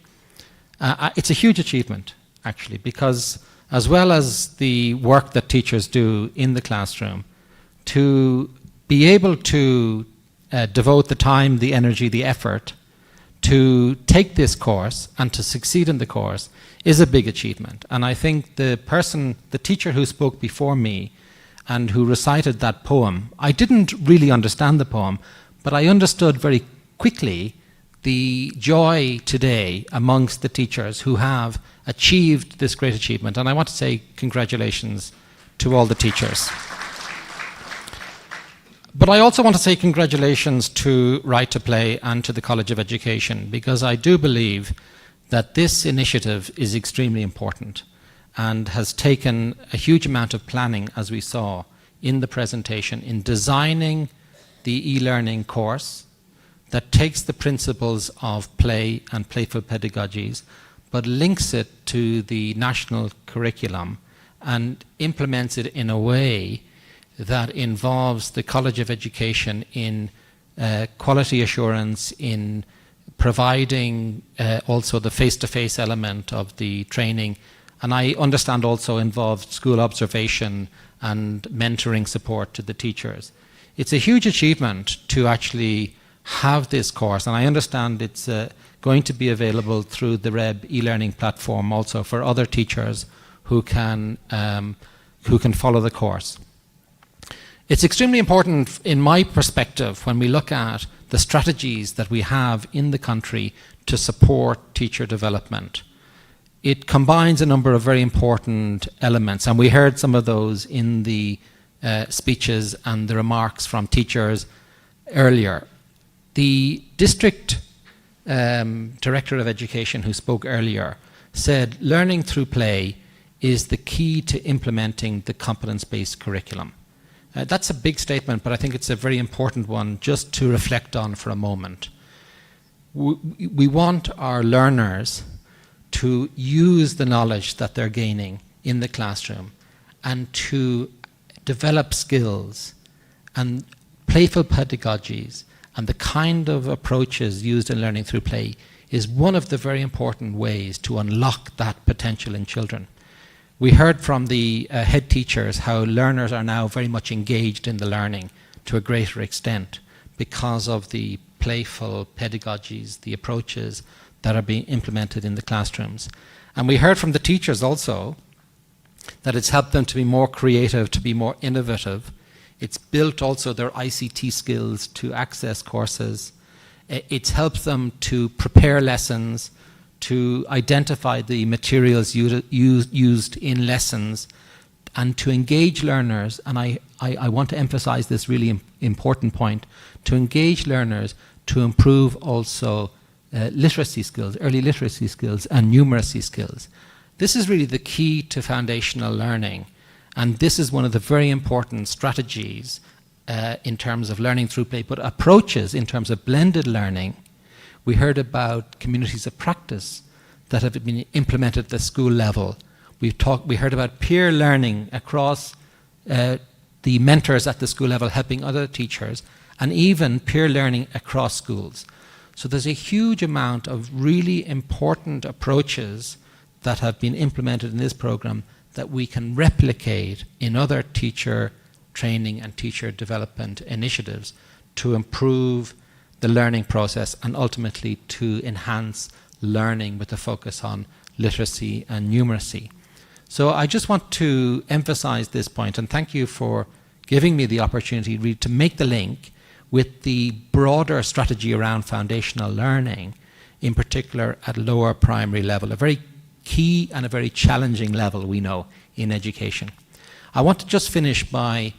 It's a huge achievement, actually, because as well as the work that teachers do in the classroom, to be able to devote the time, the energy, the effort to take this course and to succeed in the course is a big achievement. And I think the teacher who spoke before me and who recited that poem, I didn't really understand the poem, but I understood very quickly the joy today amongst the teachers who have achieved this great achievement. And I want to say congratulations to all the teachers. But I also want to say congratulations to Right to Play and to the College of Education, because I do believe that this initiative is extremely important and has taken a huge amount of planning, as we saw in the presentation, in designing the e-learning course that takes the principles of play and playful pedagogies, but links it to the national curriculum and implements it in a way that involves the College of Education in quality assurance, in providing also the face-to-face element of the training, and I understand also involved school observation and mentoring support to the teachers. It's a huge achievement to actually have this course, and I understand it's going to be available through the REB e-learning platform also for other teachers who can follow the course. It's extremely important in my perspective when we look at the strategies that we have in the country to support teacher development. It combines a number of very important elements, and we heard some of those in the speeches and the remarks from teachers earlier. The district director of education who spoke earlier said learning through play is the key to implementing the competence-based curriculum. That's a big statement, but I think it's a very important one just to reflect on for a moment. We want our learners to use the knowledge that they're gaining in the classroom and to develop skills and playful pedagogies, and the kind of approaches used in learning through play is one of the very important ways to unlock that potential in children. We heard from the head teachers how learners are now very much engaged in the learning to a greater extent because of the playful pedagogies, the approaches that are being implemented in the classrooms. And we heard from the teachers also that it's helped them to be more creative, to be more innovative. It's built also their ICT skills to access courses. It's helped them to prepare lessons, to identify the materials used in lessons, and to engage learners, and I want to emphasize this really important point, to engage learners to improve also literacy skills, early literacy skills and numeracy skills. This is really the key to foundational learning, and this is one of the very important strategies in terms of learning through play, but approaches in terms of blended learning. We heard about communities of practice that have been implemented at the school level. We heard about peer learning across the mentors at the school level helping other teachers, and even peer learning across schools. So there's a huge amount of really important approaches that have been implemented in this program that we can replicate in other teacher training and teacher development initiatives to improve the learning process and ultimately to enhance learning with a focus on literacy and numeracy. So I just want to emphasize this point, and thank you for giving me the opportunity really to make the link with the broader strategy around foundational learning, in particular at lower primary level, a very key and a very challenging level we know in education. I want to just finish by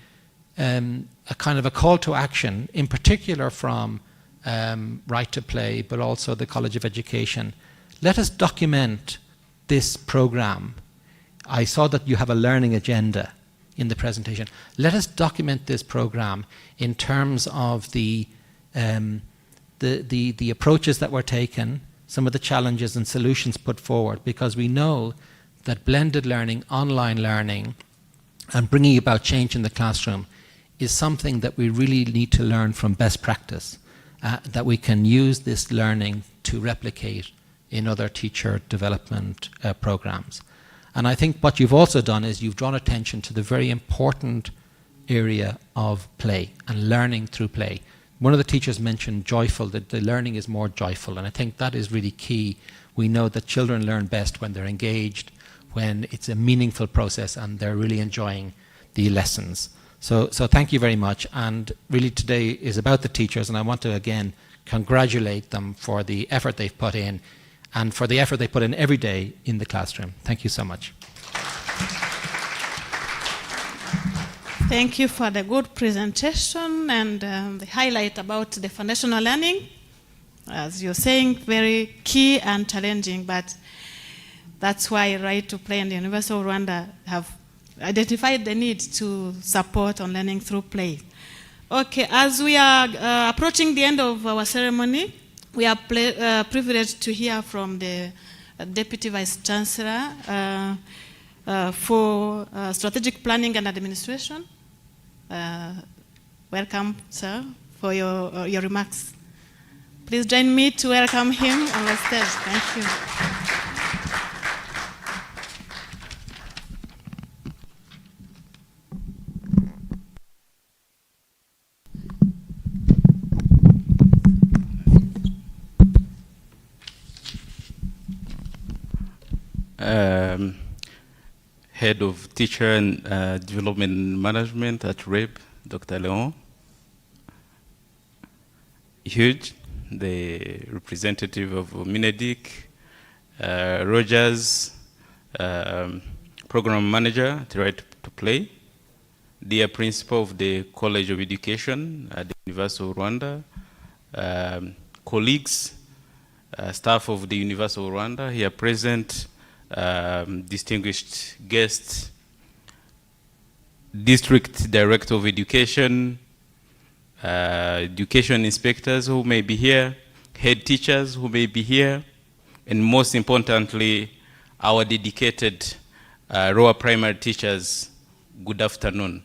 a kind of a call to action, in particular from Right to Play, but also the College of Education. Let us document this program. I saw that you have a learning agenda in the presentation. Let us document this program in terms of the approaches that were taken, some of the challenges and solutions put forward, because we know that blended learning, online learning, and bringing about change in the classroom is something that we really need to learn from best practice, that we can use this learning to replicate in other teacher development programs. And I think what you've also done is you've drawn attention to the very important area of play and learning through play. One of the teachers mentioned joyful, that the learning is more joyful, and I think that is really key. We know that children learn best when they're engaged, when it's a meaningful process and they're really enjoying the lessons. So thank you very much, and really today is about the teachers, and I want to again congratulate them for the effort they've put in and for the effort they put in every day in the classroom. Thank you so much. Thank you for the good presentation and the highlight about the foundational learning. As you're saying, very key and challenging, but that's why Right to Play and the University of Rwanda have identified the need to support on learning through play. Okay, as we are approaching the end of our ceremony, we are privileged to hear from the Deputy Vice Chancellor for Strategic Planning and Administration. Welcome, sir, for your remarks. Please join me to welcome him on the stage. Thank you. Head of Teacher and Development Management at REB, Dr. Leon. Huge, the representative of Minedik, Rogers, Program Manager at Right to Play, dear Principal of the College of Education at the University of Rwanda, colleagues, staff of the University of Rwanda here present, distinguished guests, District Director of Education, education inspectors who may be here, head teachers who may be here, and most importantly, our dedicated lower primary teachers, good afternoon.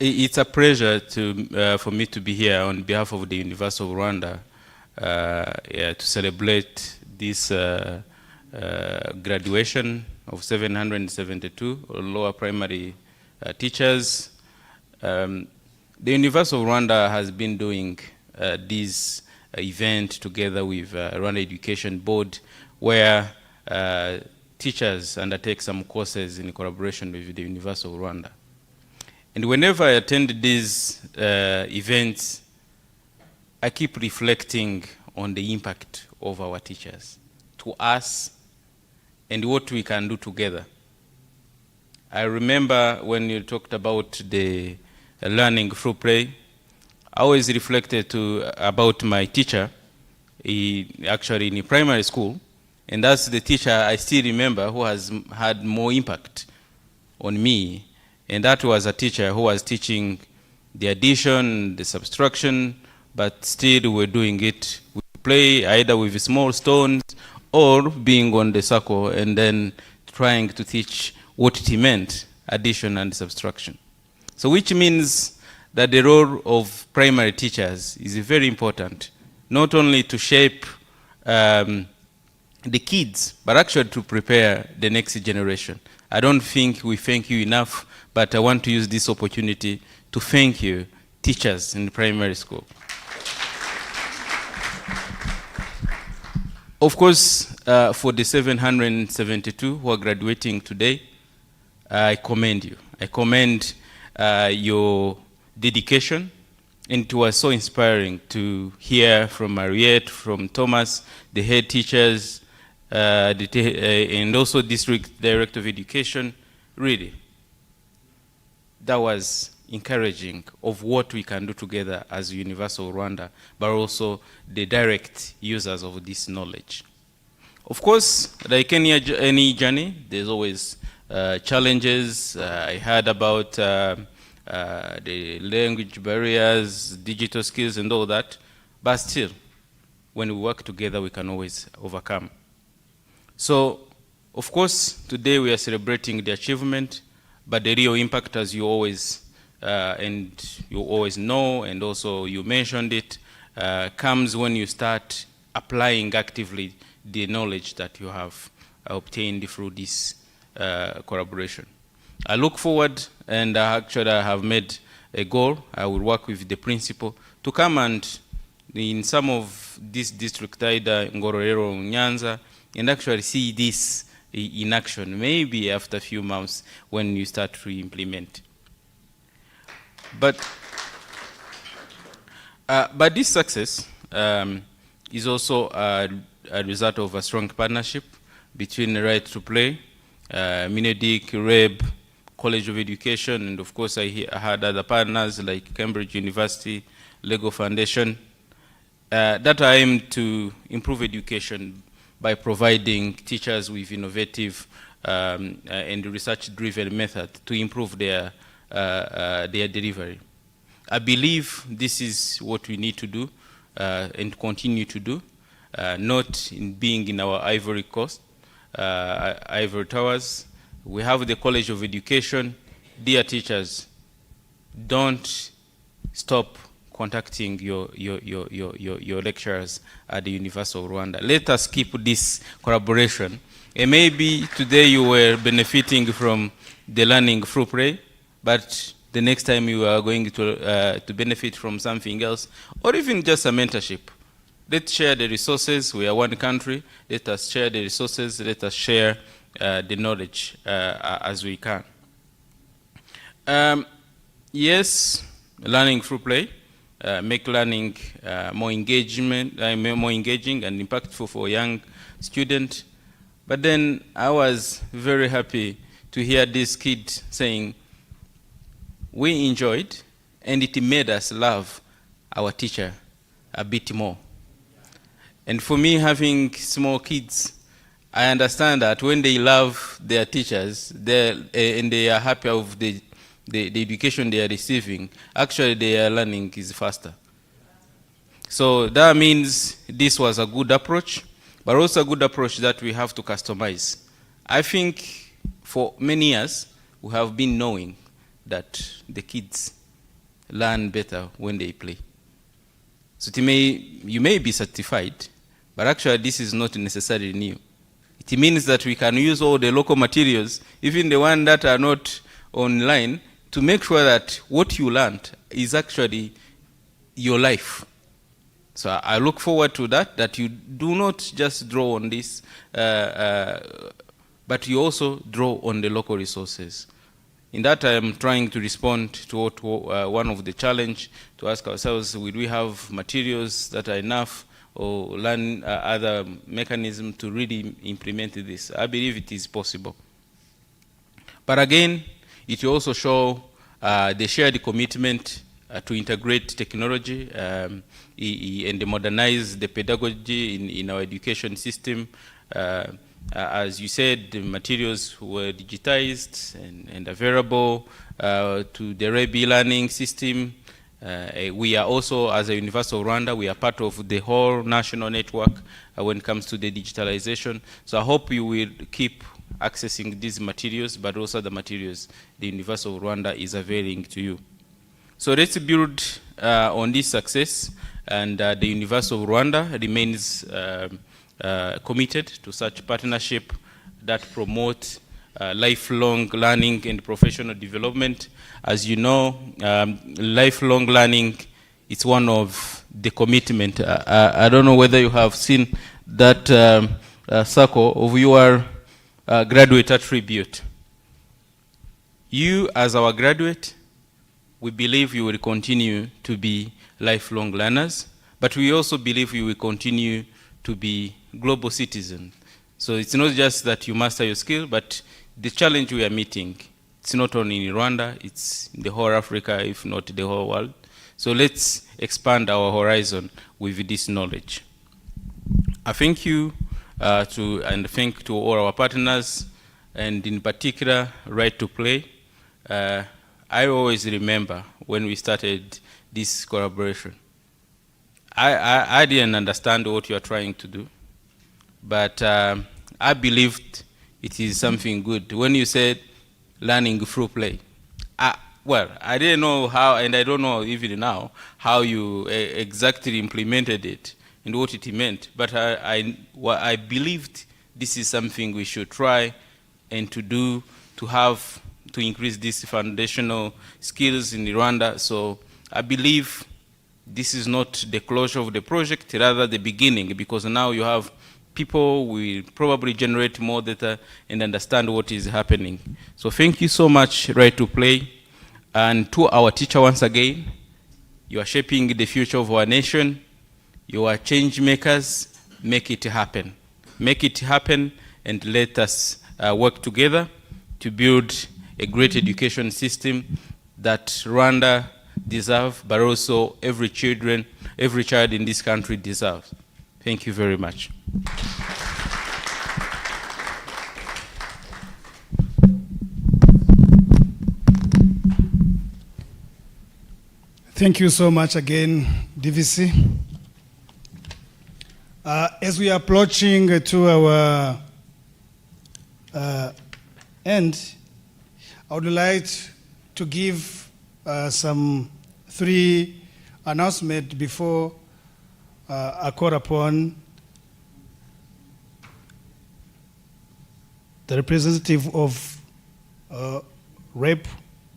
It's a pleasure for me to be here on behalf of the University of Rwanda to celebrate this graduation of 772 lower primary teachers. The University of Rwanda has been doing this event together with Rwanda Education Board, where teachers undertake some courses in collaboration with the University of Rwanda. And whenever I attend these events, I keep reflecting on the impact of our teachers to us and what we can do together. I remember when you talked about the learning through play, I always reflected about my teacher, actually in primary school, and that's the teacher I still remember who has had more impact on me, and that was a teacher who was teaching the addition, the subtraction, but still we're doing it with play, either with small stones or being on the circle and then trying to teach what it meant, addition and subtraction. So which means that the role of primary teachers is very important, not only to shape the kids, but actually to prepare the next generation. I don't think we thank you enough, but I want to use this opportunity to thank you, teachers in primary school. Of course, for the 772 who are graduating today, I commend you. I commend your dedication, and it was so inspiring to hear from Mariette, from Thomas, the head teachers, and also District Director of Education. Really, that was encouraging of what we can do together as University of Rwanda, but also the direct users of this knowledge. Of course, like any journey, there's always challenges. I heard about the language barriers, digital skills, and all that, but still, when we work together, we can always overcome. So, of course, today we are celebrating the achievement, but the real impact, as you always know, and also you mentioned it, comes when you start applying actively the knowledge that you have obtained through this collaboration. I look forward, and actually I have made a goal. I will work with the principal to come and in some of this district, either Ngororero or Nyanza, and actually see this in action, maybe after a few months when you start to implement. But this success is also a result of a strong partnership between Right to Play, Minedik, REB, College of Education, and of course I had other partners like Cambridge University, Lego Foundation, that aim to improve education by providing teachers with innovative and research-driven method to improve their delivery. I believe this is what we need to do and continue to do, not in being in our ivory coast, ivory towers. We have the College of Education. Dear teachers, don't stop contacting your lecturers at the University of Rwanda. Let us keep this collaboration. And maybe today you were benefiting from the learning through play, but the next time you are going to benefit from something else, or even just a mentorship. Let's share the resources. We are one country. Let us share the resources. Let us share the knowledge as we can. Yes, learning through play, make learning more engaging and impactful for young students. But then I was very happy to hear this kid saying, we enjoyed, and it made us love our teacher a bit more. And for me, having small kids, I understand that when they love their teachers and they are happy of the education they are receiving, actually their learning is faster. So that means this was a good approach, but also a good approach that we have to customize. I think for many years, we have been knowing that the kids learn better when they play. So you may be certified, but actually this is not necessarily new. It means that we can use all the local materials, even the ones that are not online, to make sure that what you learned is actually your life. So I look forward to that you do not just draw on this, but you also draw on the local resources. In that, I am trying to respond to one of the challenge, to ask ourselves, will we have materials that are enough, or learn other mechanisms to really implement this? I believe it is possible. But again, it will also show the shared commitment to integrate technology and modernize the pedagogy in our education system. As you said, the materials were digitized and available to the REBI learning system. We are also, as a University of Rwanda, we are part of the whole national network when it comes to the digitalization. So I hope you will keep accessing these materials, but also the materials the University of Rwanda is availing to you. So let's build on this success, and the University of Rwanda remains committed to such partnership that promote lifelong learning and professional development. As you know, lifelong learning is one of the commitment. I don't know whether you have seen that circle of your graduate attribute. You, as our graduate, we believe you will continue to be lifelong learners, but we also believe you will continue to be global citizens. So it's not just that you master your skill, but the challenge we are meeting, it's not only in Rwanda, it's in the whole Africa, if not the whole world. So let's expand our horizon with this knowledge. I thank you and thank to all our partners, and in particular, Right to Play. I always remember when we started this collaboration. I didn't understand what you are trying to do, but I believed it is something good. When you said learning through play, well, I didn't know how, and I don't know even now, how you exactly implemented it and what it meant, but I believed this is something we should try and to do, to increase these foundational skills in Rwanda. So I believe this is not the closure of the project, rather the beginning, because now you have people will probably generate more data and understand what is happening. So thank you so much, Right to Play. And to our teacher once again, you are shaping the future of our nation. You are change makers. Make it happen. Make it happen, and let us work together to build a great education system that Rwanda deserves, but also every child in this country deserves. Thank you very much. Thank you so much again, DVC. As we are approaching to our end, I would like to give some 3 announcements before I call upon the representative of REP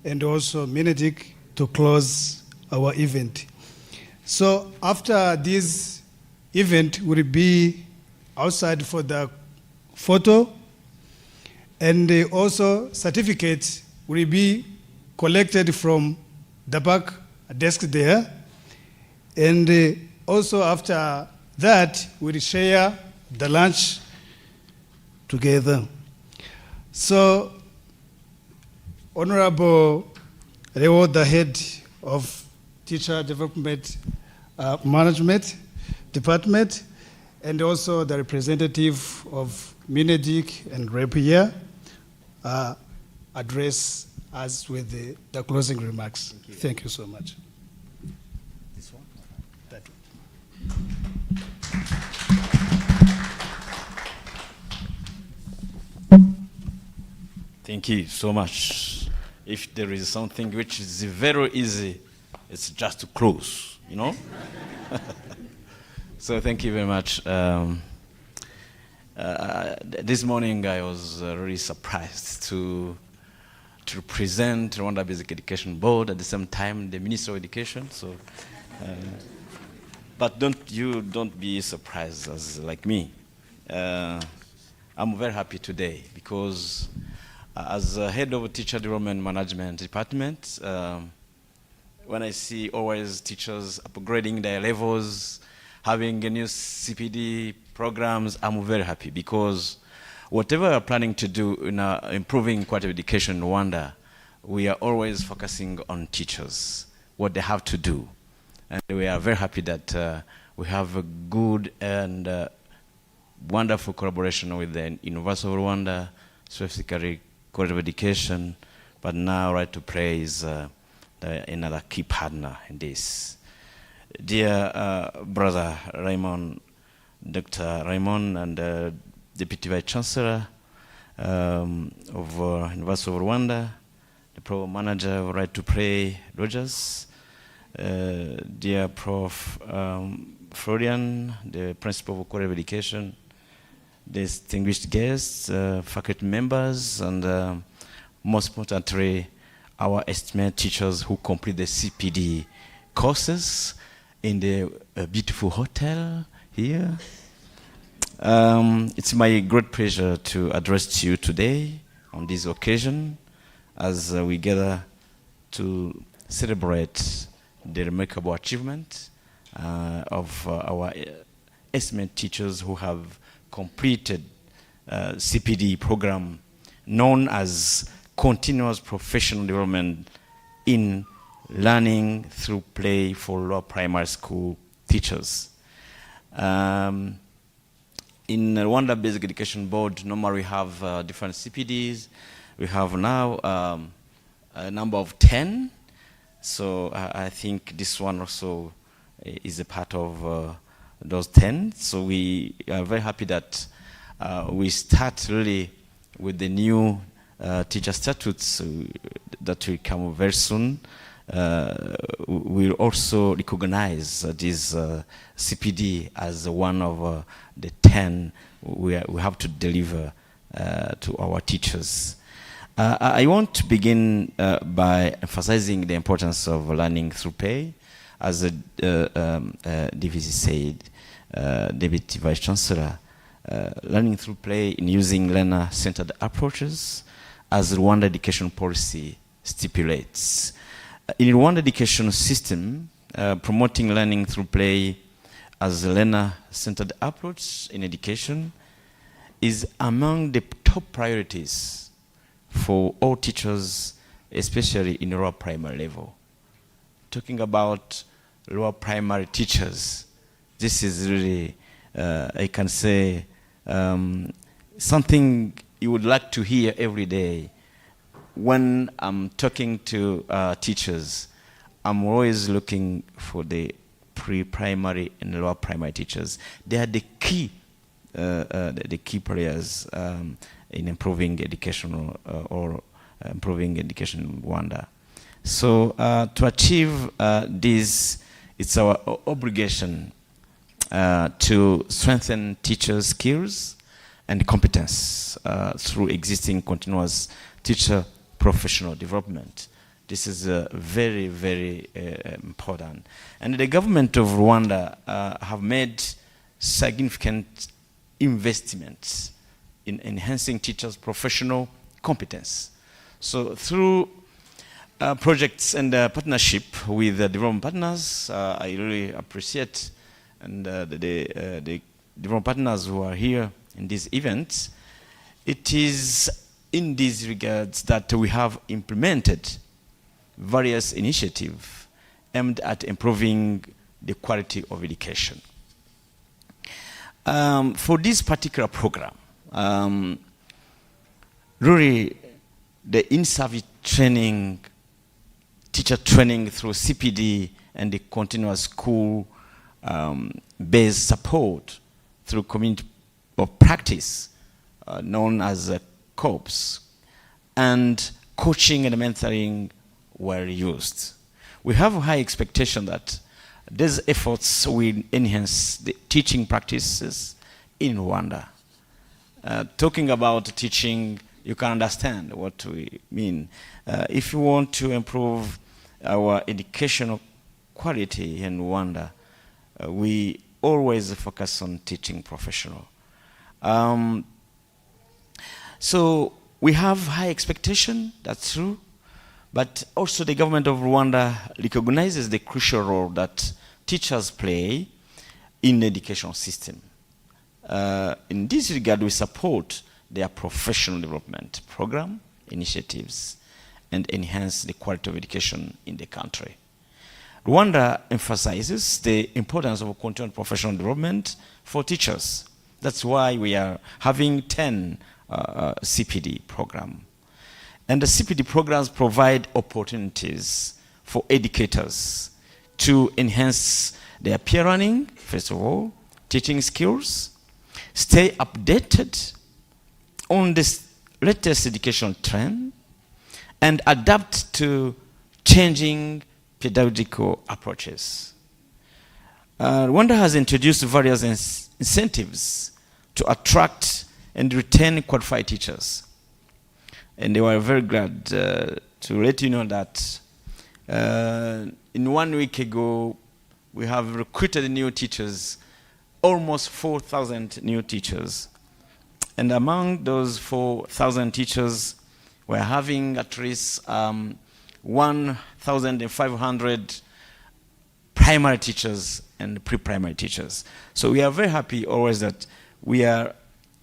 and also Minetic to close our event. So after this event will be outside for the photo, and also certificates will be collected from the back desk there. And also after that, we'll share the lunch together. So, Honorable Reo, the head of Teacher Development Management Department, and also the representative of Minedik and REP here, address us with the closing remarks. Thank you so much. This one? That one. Thank you so much. If there is something which is very easy, it's just to close, you know? So thank you very much. This morning I was really surprised to represent Rwanda Basic Education Board at the same time the Minister of Education. So, but don't be surprised as like me. I'm very happy today because as head of Teacher Development Management Department, when I see always teachers upgrading their levels, having a new CPD programs, I'm very happy because whatever we're planning to do in improving quality of education in Rwanda, we are always focusing on teachers, what they have to do. And we are very happy that we have a good and wonderful collaboration with the University of Rwanda, specifically quality of education, but now Right to Play is another key partner in this. Dear brother Raymond, Dr. Raymond and Deputy Vice Chancellor of University of Rwanda, the Program Manager of Right to Play, Rogers, dear Prof. Florian, the Principal of Quality of Education, distinguished guests, faculty members, and most importantly, our esteemed teachers who complete the CPD courses in the beautiful hotel here. It's my great pleasure to address you today on this occasion as we gather to celebrate the remarkable achievement of our esteemed teachers who have completed CPD program known as Continuous Professional Development in Learning Through Play for Lower Primary School teachers. In Rwanda Basic Education Board, normally we have different CPDs. We have now a number of 10. So I think this one also is a part of those 10. So we are very happy that we start really with the new teacher statutes that will come very soon. We'll also recognize this CPD as one of the 10 we have to deliver to our teachers. I want to begin by emphasizing the importance of learning through play. As DVC said, Deputy Vice Chancellor, learning through play in using learner-centered approaches as Rwanda education policy stipulates. In Rwanda education system, promoting learning through play as a learner-centered approach in education is among the top priorities for all teachers, especially in lower primary level. Talking about lower primary teachers, this is really, I can say, something you would like to hear every day. When I'm talking to teachers, I'm always looking for the pre-primary and lower primary teachers. They are the key players in improving education improving education in Rwanda. So to achieve this, it's our obligation to strengthen teachers' skills and competence through existing continuous teacher professional development. This is very, very important. And the government of Rwanda have made significant investments in enhancing teachers' professional competence. So through projects and partnership with development partners, I really appreciate and the development partners who are here in this event. It is in these regards that we have implemented various initiatives aimed at improving the quality of education. For this particular program, really the in-service training, teacher training through CPD and the continuous school-based support through community of practice known as COPS, and coaching and mentoring were used. We have a high expectation that these efforts will enhance the teaching practices in Rwanda. Talking about teaching, you can understand what we mean. If you want to improve our educational quality in Rwanda, we always focus on teaching professional. So we have high expectation, that's true, but also the government of Rwanda recognizes the crucial role that teachers play in the education system. In this regard, we support their professional development program, initiatives, and enhance the quality of education in the country. Rwanda emphasizes the importance of continued professional development for teachers. That's why we are having 10 CPD program. And the CPD programs provide opportunities for educators to enhance their peer learning, first of all, teaching skills, stay updated on the latest educational trend, and adapt to changing pedagogical approaches. Rwanda has introduced various incentives to attract and retain qualified teachers. And they were very glad to let you know that in 1 week ago, we have recruited new teachers, almost 4,000 new teachers. And among those 4,000 teachers, we're having at least 1,500 primary teachers and pre-primary teachers. So we are very happy always that we are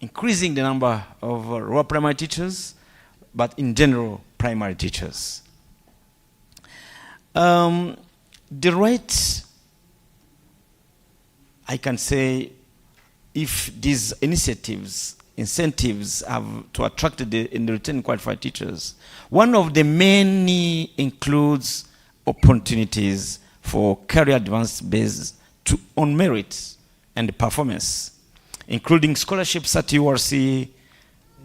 increasing the number of raw primary teachers, but in general, primary teachers. The right, I can say, if these initiatives, incentives have to attract and retain qualified teachers, one of the many includes opportunities for career advance based on merit and performance, including scholarships at URC.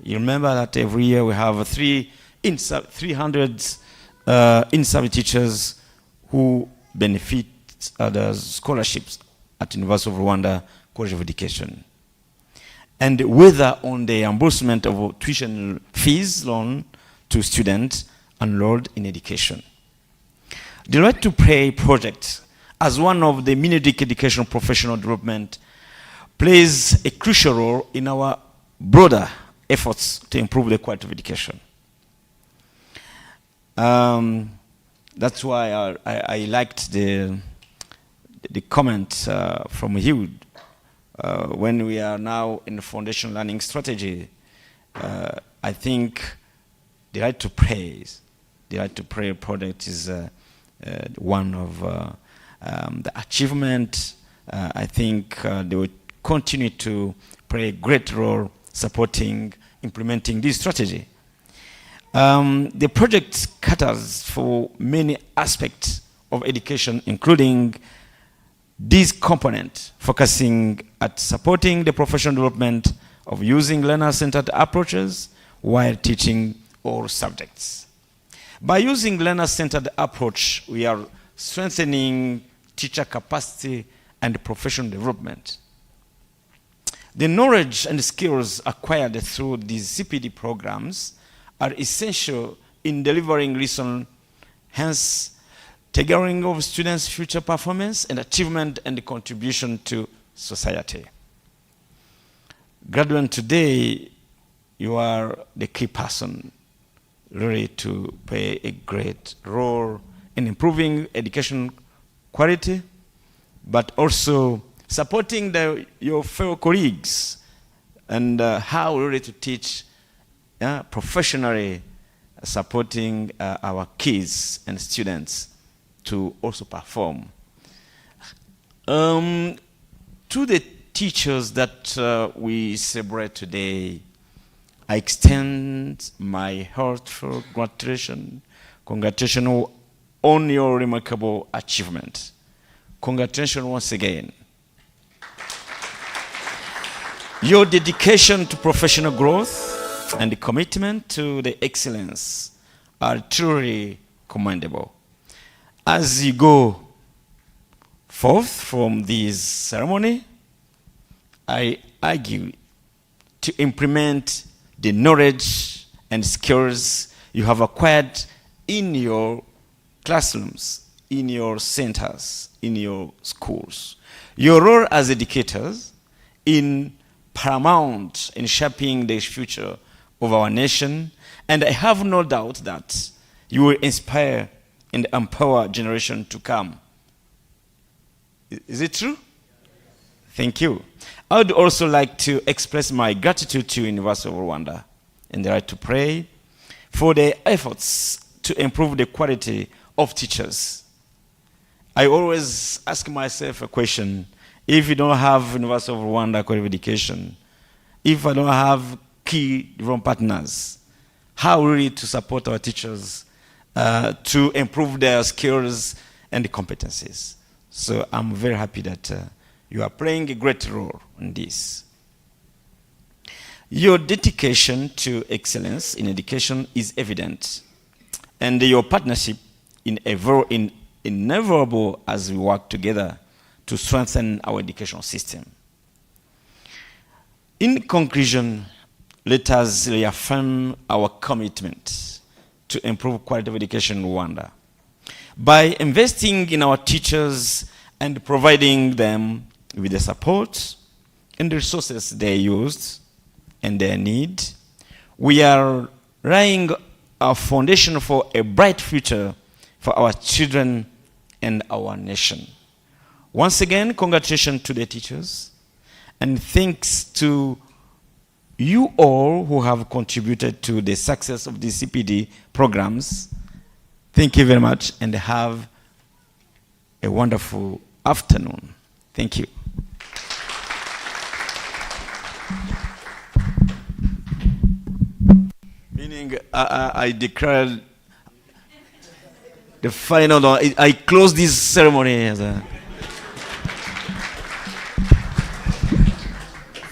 You remember that every year we have 300 in-service teachers who benefit the scholarships at University of Rwanda College of Education. And whether on the reimbursement of tuition fees loan to students enrolled in education. The Right to Pay project, as one of the Mineduc education professional development, plays a crucial role in our broader efforts to improve the quality of education. That's why I liked the comment from Hugh when we are now in the foundation learning strategy. I think the Right to Pay project is one of the achievement. I think they will continue to play a great role supporting, implementing this strategy. The project caters for many aspects of education, including this component, focusing at supporting the professional development of using learner-centered approaches while teaching all subjects. By using learner-centered approach, we are strengthening teacher capacity and professional development. The knowledge and skills acquired through these CPD programs are essential in delivering lessons, hence triggering of students' future performance and achievement and contribution to society. Graduate, today, you are the key person really to play a great role in improving education quality, but also supporting your fellow colleagues and how really to teach professionally, supporting our kids and students to also perform. To the teachers that we celebrate today, I extend my heartfelt gratitude, congratulations on your remarkable achievement. Congratulations once again. Your dedication to professional growth and the commitment to the excellence are truly commendable. As you go forth from this ceremony, I argue to implement the knowledge and skills you have acquired in your classrooms, in your centers, in your schools. Your role as educators in paramount in shaping the future of our nation, and I have no doubt that you will inspire and empower generation to come. Is it true? Thank you. I would also like to express my gratitude to University of Rwanda and the right to pray for their efforts to improve the quality of teachers. I always ask myself a question: if you don't have University of Rwanda quality education, if I don't have key development partners, how really to support our teachers to improve their skills and competencies? So I'm very happy that you are playing a great role in this. Your dedication to excellence in education is evident, and your partnership inevitable as we work together to strengthen our educational system. In conclusion, let us reaffirm our commitment to improve quality of education in Rwanda by investing in our teachers and providing them with the support and the resources they used and their need. We are laying a foundation for a bright future for our children and our nation. Once again, congratulations to the teachers, and thanks to you all who have contributed to the success of the CPD programs. Thank you very much, and have a wonderful afternoon. Thank you. Meaning, I declare the final, I close this ceremony as a...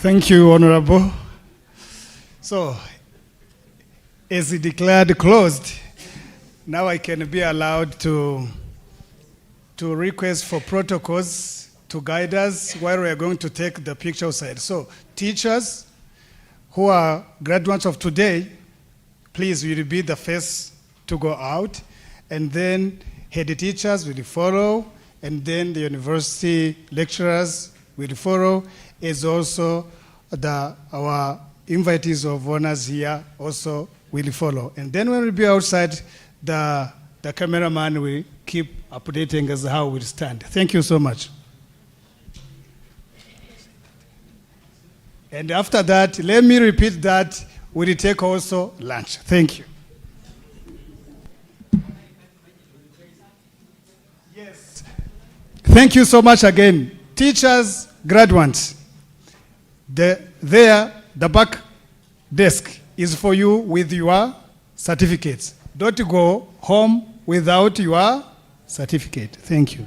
Thank you, Honorable. So, as he declared closed, now I can be allowed to request for protocols to guide us while we are going to take the picture outside. So, teachers who are graduates of today, please, will be the first to go out, and then head teachers will follow, and then the university lecturers will follow, as also our invitees of honors here also will follow. And then when we be outside, the cameraman will keep updating us how we stand. Thank you so much. And after that, let me repeat that we'll take also lunch. Thank you. Yes. Thank you so much again. Teachers, graduates, the back desk is for you with your certificates. Don't go home without your certificate. Thank you.